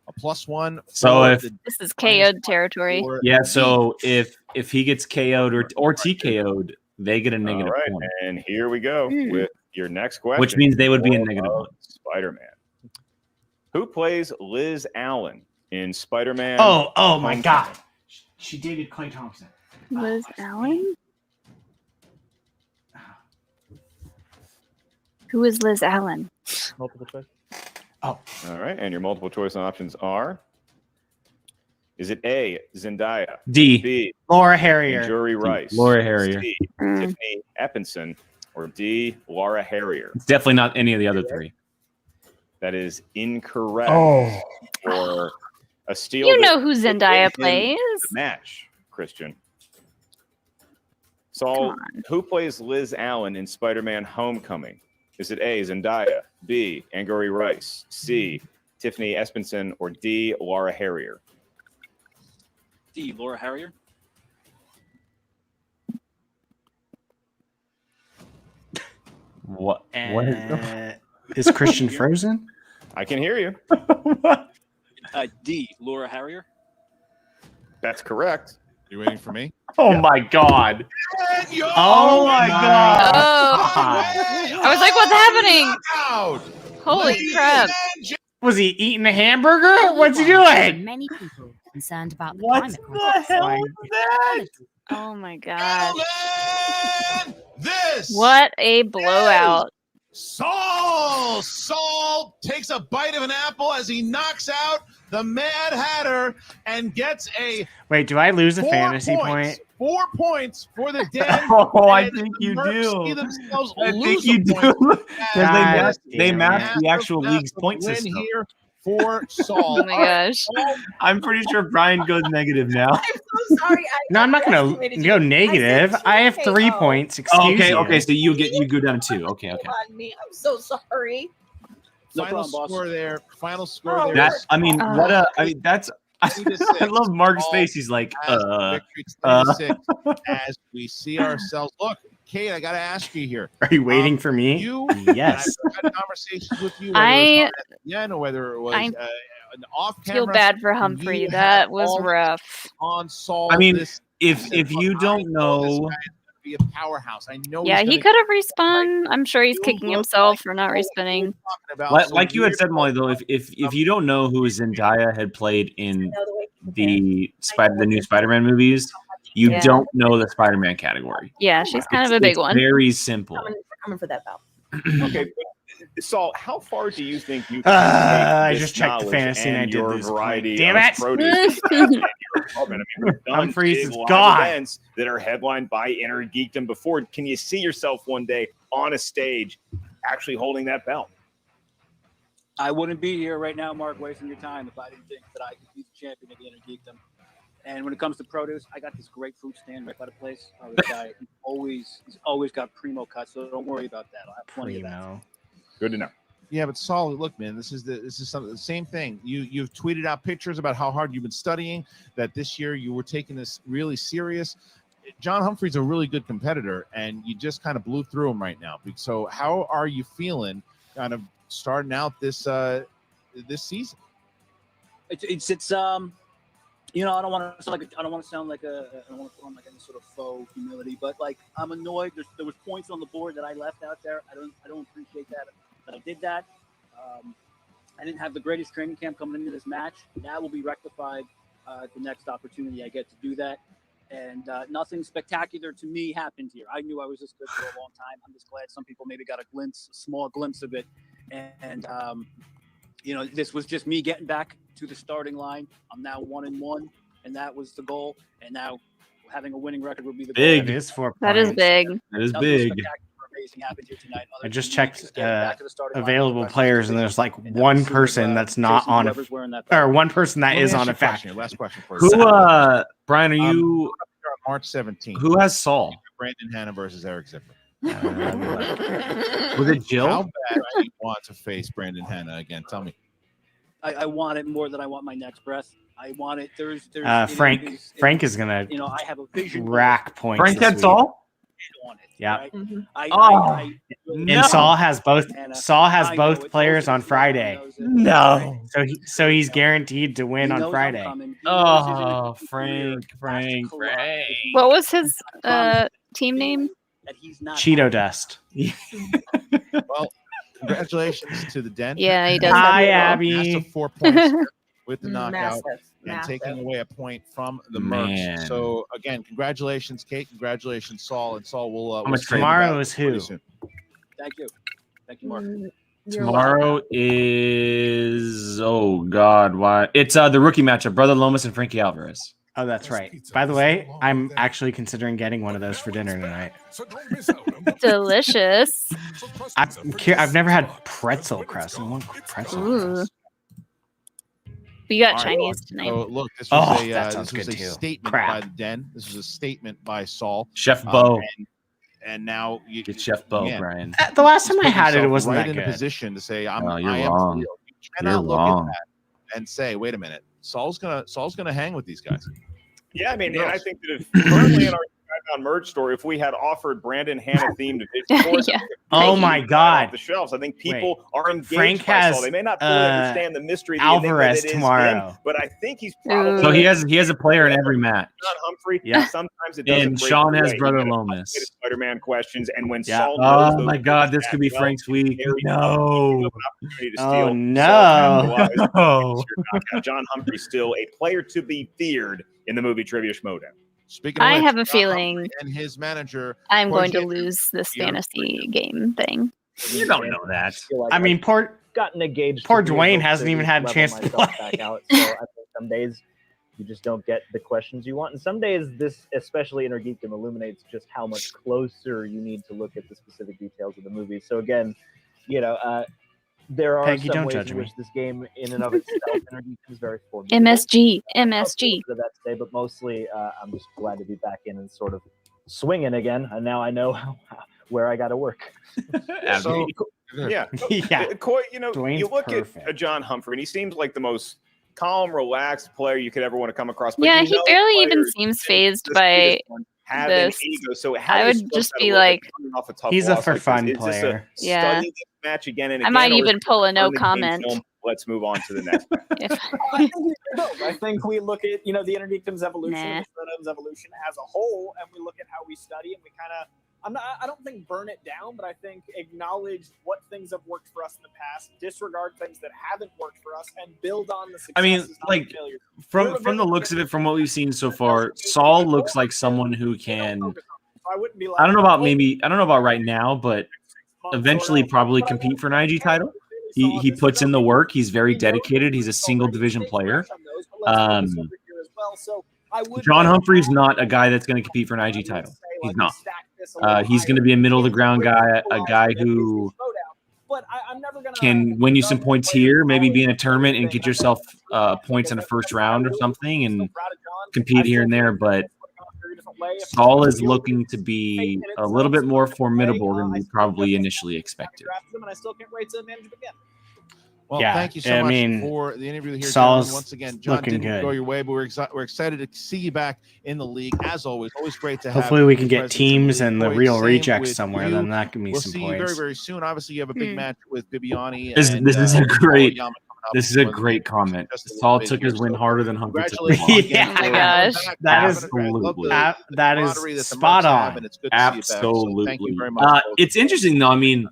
A +1. So for if- the This is KO'd territory. for Yeah, the so if he gets KO'd or TKO'd, they get a All negative right, point, and here we go with your next question. which means they would be in More negative of one. Spider-Man. Who plays Liz Allen in Spider-Man? Oh my Homecoming? God. She dated Clay Thompson. Liz Allen? Who is Liz Allen? Multiple choice. All right, and your multiple choice options are: is it A, Zendaya, D. B, Laura Harrier. Jory Rice, Laura Harrier. C, Mm. Tiffany Epinson, or D, Laura Harrier? It's definitely not any of the other three. That is incorrect. Oh. For a steal. You that know who would Zendaya win plays. the match, Christian. Come So, on. who plays Liz Allen in Spider-Man: Homecoming? Is it A, Zendaya, B, Angourie Rice, C, Tiffany Espenson, or D, Laura Harrier? D, Laura Harrier. What? What is Is Christian frozen? I can hear you. D, Laura Harrier. That's correct. You waiting for me? Oh my God! Oh my God! Oh, I was like, what's happening? Holy crap. Was he eating a hamburger? What's he doing? Many people concerned about the What climate the crisis. hell was that? Oh my god. This What a blowout. Saul takes a bite of an apple as he knocks out the Mad Hatter and gets a Wait, do I lose a 4 fantasy points. point? 4 points for the Den. Oh, I and think the you Mercs do. see themselves I lose think you a do. point. Because God they damn match it. the actual league's point win system. here for Saul. Oh my gosh. I'm pretty sure Brian goes negative now. I'm so sorry. No, I'm not gonna underestimated go you. negative. I have 3 TKO. points. Oh, Excuse okay, you. okay, so you go down to 2. Okay, okay. On me. I'm so sorry. No final problem, boss. score there. Final score there. That is I mean, Oh. what a I mean that's I 3-6. love Mark's Saul face. He's like, has the victory. It's 3-6 as we see ourselves. Look, Kate, I got to ask you here. Are you waiting for me? You, Yes. and I've had conversations with you. Whether it was on, whether it was I an off-camera. feel bad for Humphrey. That was rough. On Saul. I mean, this if season. you Look, don't I this know, guy's gonna be a powerhouse. I know. Yeah, he's he gonna could have respawned. I'm sure he's You kicking look himself like for not what we're respinning. talking about. like, So like you had we're said, Molly, though, if you don't know who Zendaya had played in the new Spider-Man movies, you Yeah. don't know the Spider-Man category. Yeah, she's kind of a big one. Very simple. Coming for that belt. Okay, but Saul, how far do you think you I take just this checked the knowledge fantasy and I and did your this. variety Damn of it! produce in your apartment? I mean, we've done Humphreys big is live gone. events that are headlined by Inner Geekdom before. Can you see yourself one day on a stage actually holding that belt? I wouldn't be here right now, Mark, wasting your time if I didn't think that I could be the champion of the Inner Geekdom. And when it comes to produce, I got this great fruit stand right by the place. This guy, he's always got primo cuts, so don't worry about that. I'll have plenty of that. Good to know. Yeah, but Saul, look, man, this is the same thing. You've tweeted out pictures about how hard you've been studying. That this year you were taking this really serious. John Humphrey's a really good competitor, and you just kind of blew through him right now. So, how are you feeling, kind of starting out this this season? It's you know, I don't want to sound like I don't want to put on like any sort of faux humility, but like I'm annoyed. There was points on the board that I left out there. I don't appreciate that I did that. I didn't have the greatest training camp coming into this match. That will be rectified at the next opportunity I get to do that. And nothing spectacular to me happened here. I knew I was this good for a long time. I'm just glad some people maybe got a small glimpse of it. And you know, this was just me getting back to the starting line. I'm now 1-1, and that was the goal. And now having a winning record would be the Big. goal. It is 4 points. That is big. That is Nothing big. spectacular or amazing happened here tonight. I just Other than checked just getting back to the starting line. available The rest players, was and good. there's like And that one was sort of, person that's not chasing on a, whoever's wearing that belt. or one person that Let me is ask on you a faction. Last question for Who, you. Brian, are you? On March 17th. Who has Saul? Brandon Hanna versus Eric Zipper. Was it Jill? How bad do you want to face Brandon Hanna again? Tell me. I want it more than I want my next breath. I want it. There's Frank is gonna you know, I have a vision. rack points. Frank this had week. Saul? On it, Yeah. right? Oh, And no. Saul has both. And, Saul has I know both it. players Most on of the Friday. knows it. No. So he's guaranteed to win He on knows I'm Friday. coming. He knows his Oh, career Frank. What was his team name? that he's not Cheeto dust. Well, congratulations to the Den. Yeah, he does. Hi, have Abby. Massive 4 points with the knockout Massive. and Massive. taking away a point from the Man. merch. So again, congratulations, Kate. Congratulations, Saul. And Saul will. I'm We'll a see you Tomorrow back is pretty who? soon. Thank you. Thank you, Mark. You're Tomorrow is why? It's the rookie matchup, Brother Lomas and Frankie Alvarez. Oh, that's right. By the way, I'm actually considering getting one of those for dinner tonight. Delicious. I've never had pretzel crust. I want pretzel Ooh. crust. We got All right. Chinese tonight. So look, this Oh, was that sounds this was good a too. statement Crap. by the Den. This was a statement by Saul. Chef Bo. And now you Get Chef Bo, again, Brian. The last time he's I put had it, it himself wasn't right that in a good. position to say, No, you're I am wrong. for real. You cannot You're look wrong. at that and say, wait a minute, Saul's gonna hang with these guys. Yeah, I mean, and I think that if currently in our on merch store, if we had offered Brandon Hanna themed division fours, Yeah. Oh my God. off the shelves. I think people Wait. are engaged Frank by has, Saul. They may not fully understand the mystery, the enigma Alvarez that is tomorrow. him, but I think he's probably. So he has a player in every match. John Humphrey. Yeah. Sometimes it doesn't. And break Sean your has way. Brother You gotta Lomas. play the Spider-Man questions, and when Yeah. Saul knows Oh those my God, this that could be well, Frank's week. there he No. an opportunity to Oh, steal. no. Saul capitalized. No. John Humphrey still a player to be feared in the movie Trivia Schmoedown. Speaking of I which, have a John feeling Humphrey and his manager. I'm going to Jorge- lose this Here. fantasy game thing. You don't know that. feel like I mean, poor gotten engaged. poor to Dwayne able hasn't to even had a level chance to myself play. back out. So I think some days you just don't get the questions you want, and some days this, especially Inner Geekdom, illuminates just how much closer you need to look at the specific details of the movie. So again, you know, there are Peggy, some don't ways judge in me. which this game, in and of itself, Inner Geekdom is very formidable. MSG. Of MSG. that today, but mostly I'm just glad to be back in and sort of swinging again, and now I know where I got to work. So Yeah. Yeah. Coy, you know, Dwayne's you look perfect. at John Humphrey, and he seems like the most calm, relaxed player you could ever want to come across. But Yeah, you he know barely even players seems in phased the by sweetest one have an this. ego. So how I do you would scope just that be a little bit like, coming off a tough He's a loss for like fun this? Is this a player. Yeah. study this match again and I again? might or is even it pull a no turn the game comment. film, let's move on to the next. If I think we do both. I think we look at the Interdictum's evolution Nah. and the Schmoedown's evolution as a whole, and we look at how we study, and we kind of. I don't think burn it down, but I think acknowledge what things have worked for us in the past, disregard things that haven't worked for us, and build on the successes. I mean, not like the failures. from the looks of it, from what we've seen so far, Saul looks like someone who can. I wouldn't be like, I don't know about right now, but eventually probably compete for an IG title. He puts in the work. He's very dedicated. He's a single division player. John Humphrey's not a guy that's going to compete for an IG title. He's not. He's going to be a middle of the ground guy, a guy who can win you some points here, maybe be in a tournament and get yourself points in the first round or something and compete here and there. But Saul is looking to be a little bit more formidable than we probably initially expected. And I still can't wait to manage him again. Well, Yeah, thank you so I much mean, for the interview here, Saul's gentlemen. Once again, John looking didn't good. go your way, but we're excited to see you back in the league. As always great to have. Hopefully we can your get presence in the teams league. and the Coy, real same rejects with somewhere. you. Then that can be We'll some see you very, points. very soon. Obviously, you have a big match with Bibiani. This and, is a great. Yama coming up This is a before the great game. comment. Just a little Saul bit took here. his win So harder than Humphrey took congratulations his again. Oh my gosh. That is Absolutely. that is camaraderie that the spot Mercs have, on. and it's good to see you back. So Absolutely. thank you very much. It's interesting though. I mean,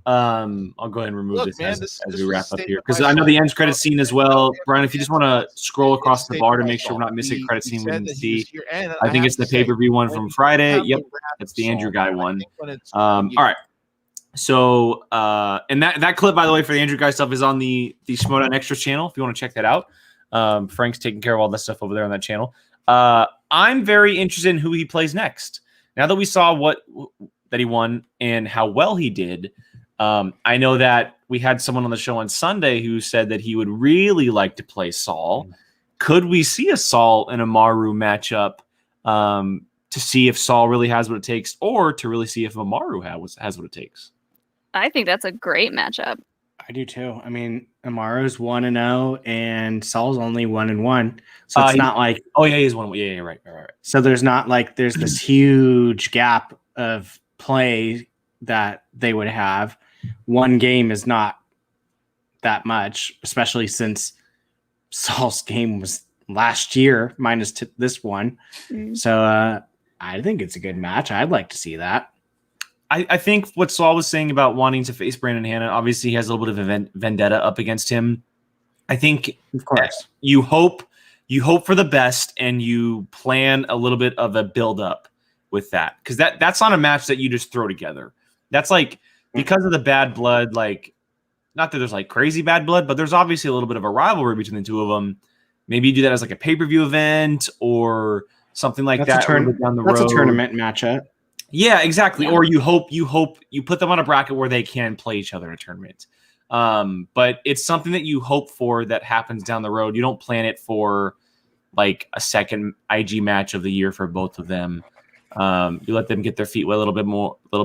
I'll go ahead and remove Look, this man, as this we was wrap a up here statement because by I know the Saul. end credit scene as well. Brian, if you just want to scroll across the bar to make sure we're not missing He- credit he scene we said didn't that he was see. here, and I think have it's to the say, pay-per-view one when from you Friday. have Yep, the rap that's the Andrew song, guy I one. think when it's- All when you- right. So, and that clip, by the way, for the Andrew guy stuff is on the Schmoedown Extras channel. If you want to check that out, Frank's taking care of all that stuff over there on that channel. I'm very interested in who he plays next. Now that we saw that he won and how well he did, I know that we had someone on the show on Sunday who said that he would really like to play Saul. Could we see a Saul and Amaru matchup to see if Saul really has what it takes, or to really see if Amaru has what it takes? I think that's a great matchup. I do too. I mean, Amaru's 1-0 and Saul's only 1-1. So it's not like he's 1. Yeah, right. So there's not like there's this huge gap of play that they would have. One game is not that much, especially since Saul's game was last year minus this one. So I think it's a good match. I'd like to see that. I think what Saul was saying about wanting to face Brandon Hanna, obviously he has a little bit of a vendetta up against him. I think, of course, you hope for the best and you plan a little bit of a build up with that, because that's not a match that you just throw together. That's like, because of the bad blood, like, not that there's like crazy bad blood, but there's obviously a little bit of a rivalry between the two of them. Maybe you do that as like a pay-per-view event or something like that. Down the road. That's a tournament matchup. Yeah, exactly. Yeah. Or you hope you put them on a bracket where they can play each other in a tournament. But it's something that you hope for that happens down the road. You don't plan it for like a second IG match of the year for both of them. You let them get their feet wet a little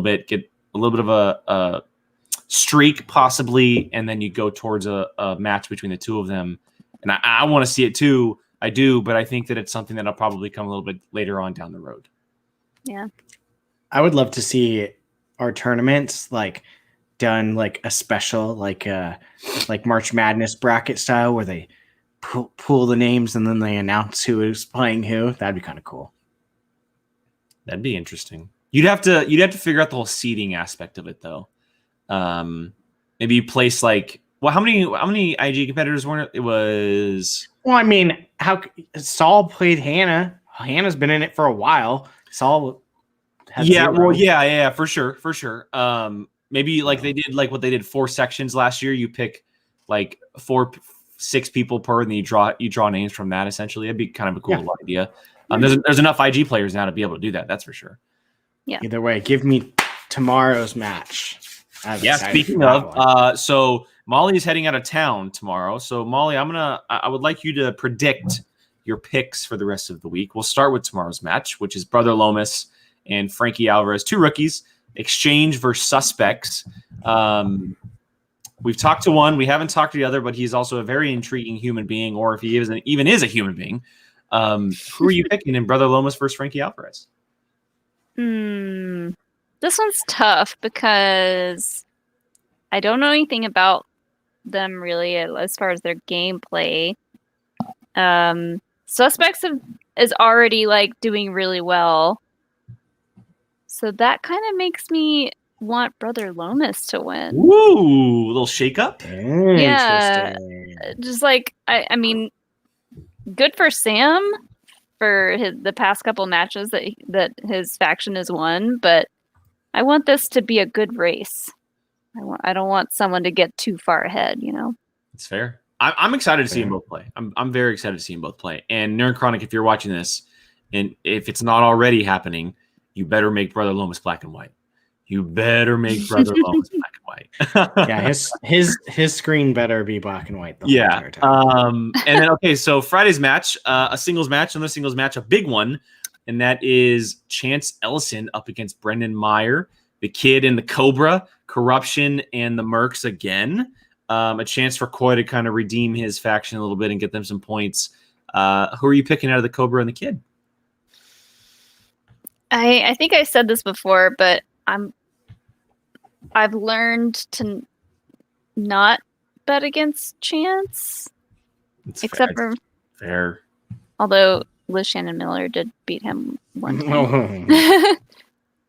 bit, get a little bit of a streak possibly, and then you go towards a match between the two of them. And I want to see it too. I do, but I think that it's something that'll probably come a little bit later on down the road. Yeah. I would love to see our tournaments like done like a special, like March Madness bracket style, where they pull the names and then they announce who is playing who. That'd be kind of cool. That'd be interesting. You'd have to figure out the whole seeding aspect of it though. Maybe you place like, well, how many IG competitors were it? Was, well, I mean, how Saul played Hannah. Hannah's been in it for a while. Saul. Yeah, for sure. Maybe like they did like what they did 4 sections last year. You pick like 4-6 people per, and then you draw names from that. Essentially, it'd be kind of a cool idea. There's enough IG players now to be able to do that. That's for sure. Yeah. Either way, give me tomorrow's match. Yeah. Speaking of, so Molly is heading out of town tomorrow. So Molly, I would like you to predict your picks for the rest of the week. We'll start with tomorrow's match, which is Brother Lomas and Frankie Alvarez, 2 rookies. exchange versus suspects. We've talked to one. We haven't talked to the other, but he's also a very intriguing human being, or if he even is a human being. Who are you picking in Brother Lomas versus Frankie Alvarez? This one's tough because I don't know anything about them really as far as their gameplay. Suspects is already like doing really well, so that kind of makes me want Brother Lomas to win. Ooh, a little shake up. Yeah, just like I mean, good for Sam for the past couple matches that his faction has won, but I want this to be a good race. I don't want someone to get too far ahead, you know. It's fair. I'm excited to see them both play. I'm very excited to see them both play. And Nerd Chronic, if you're watching this, and if it's not already happening, you better make Brother Lomas black and white. You better make Brother Lomas black and white. Yeah, his screen better be black and white the whole entire time. And then okay, so Friday's match, a singles match, another singles match, a big one, and that is Chance Ellison up against Brendan Meyer, the Kid and the Cobra, Corruption and the Mercs again. A chance for Coy to kind of redeem his faction a little bit and get them some points. Who are you picking out of the Cobra and the Kid? I think I said this before, but I've learned to not bet against Chance. Except for fair. Although Liz Shannon Miller did beat him one time.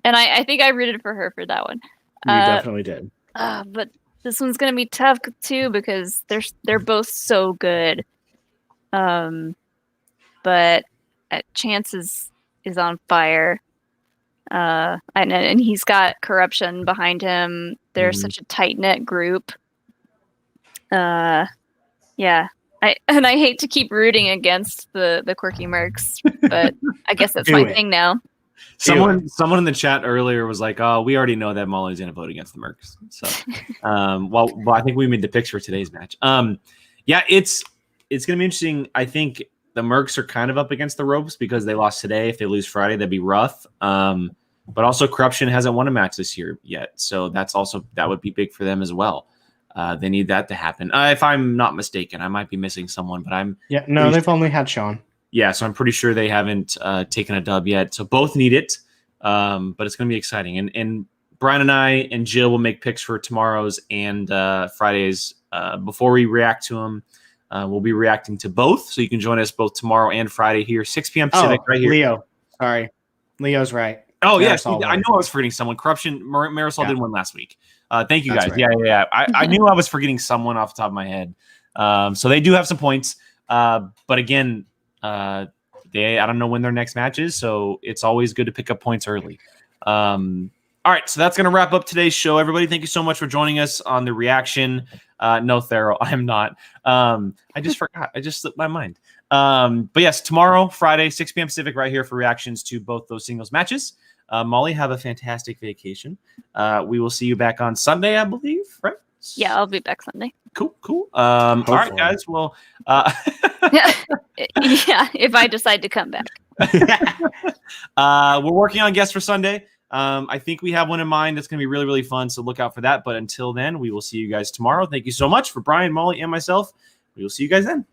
And I think I rooted for her for that one. You definitely did. But this one's gonna be tough too because they're both so good. But Chance is on fire. And he's got Corruption behind him. They're such a tight knit group. Yeah. I hate to keep rooting against the quirky mercs, but I guess that's my thing now. Someone in the chat earlier was like, "Oh, we already know that Molly's going to vote against the Mercs." So, well, I think we made the picks for today's match. Yeah, it's going to be interesting. I think the Mercs are kind of up against the ropes because they lost today. If they lose Friday, that'd be rough. But also, Corruption hasn't won a match this year yet, so that would be big for them as well. They need that to happen. If I'm not mistaken, I might be missing someone, but they've only had Sean. Yeah, so I'm pretty sure they haven't taken a dub yet. So both need it, but it's going to be exciting. And Brian and I and Jill will make picks for tomorrow's and Friday's. Before we react to them, we'll be reacting to both. So you can join us both tomorrow and Friday here, 6 p.m. Pacific, right here. Leo. Sorry. Leo's right. Oh, yes. Yeah, I know I was forgetting someone. Corruption, Marisol did one last week. Thank you, guys. Right. Yeah. I knew I was forgetting someone off the top of my head. So they do have some points. But again, I don't know when their next match is, so it's always good to pick up points early. All right, so that's going to wrap up today's show. Everybody, thank you so much for joining us on the reaction. No, Thero, I am not. I just forgot. I just slipped my mind. But yes, tomorrow, Friday, 6 p.m. Pacific, right here for reactions to both those singles matches. Molly, have a fantastic vacation. We will see you back on Sunday, I believe, right? Yeah, I'll be back Sunday. Cool. All right, guys. Well, yeah, if I decide to come back. We're working on guests for Sunday. I think we have one in mind that's going to be really, really fun. So look out for that. But until then, we will see you guys tomorrow. Thank you so much for Brian, Molly, and myself. We will see you guys then.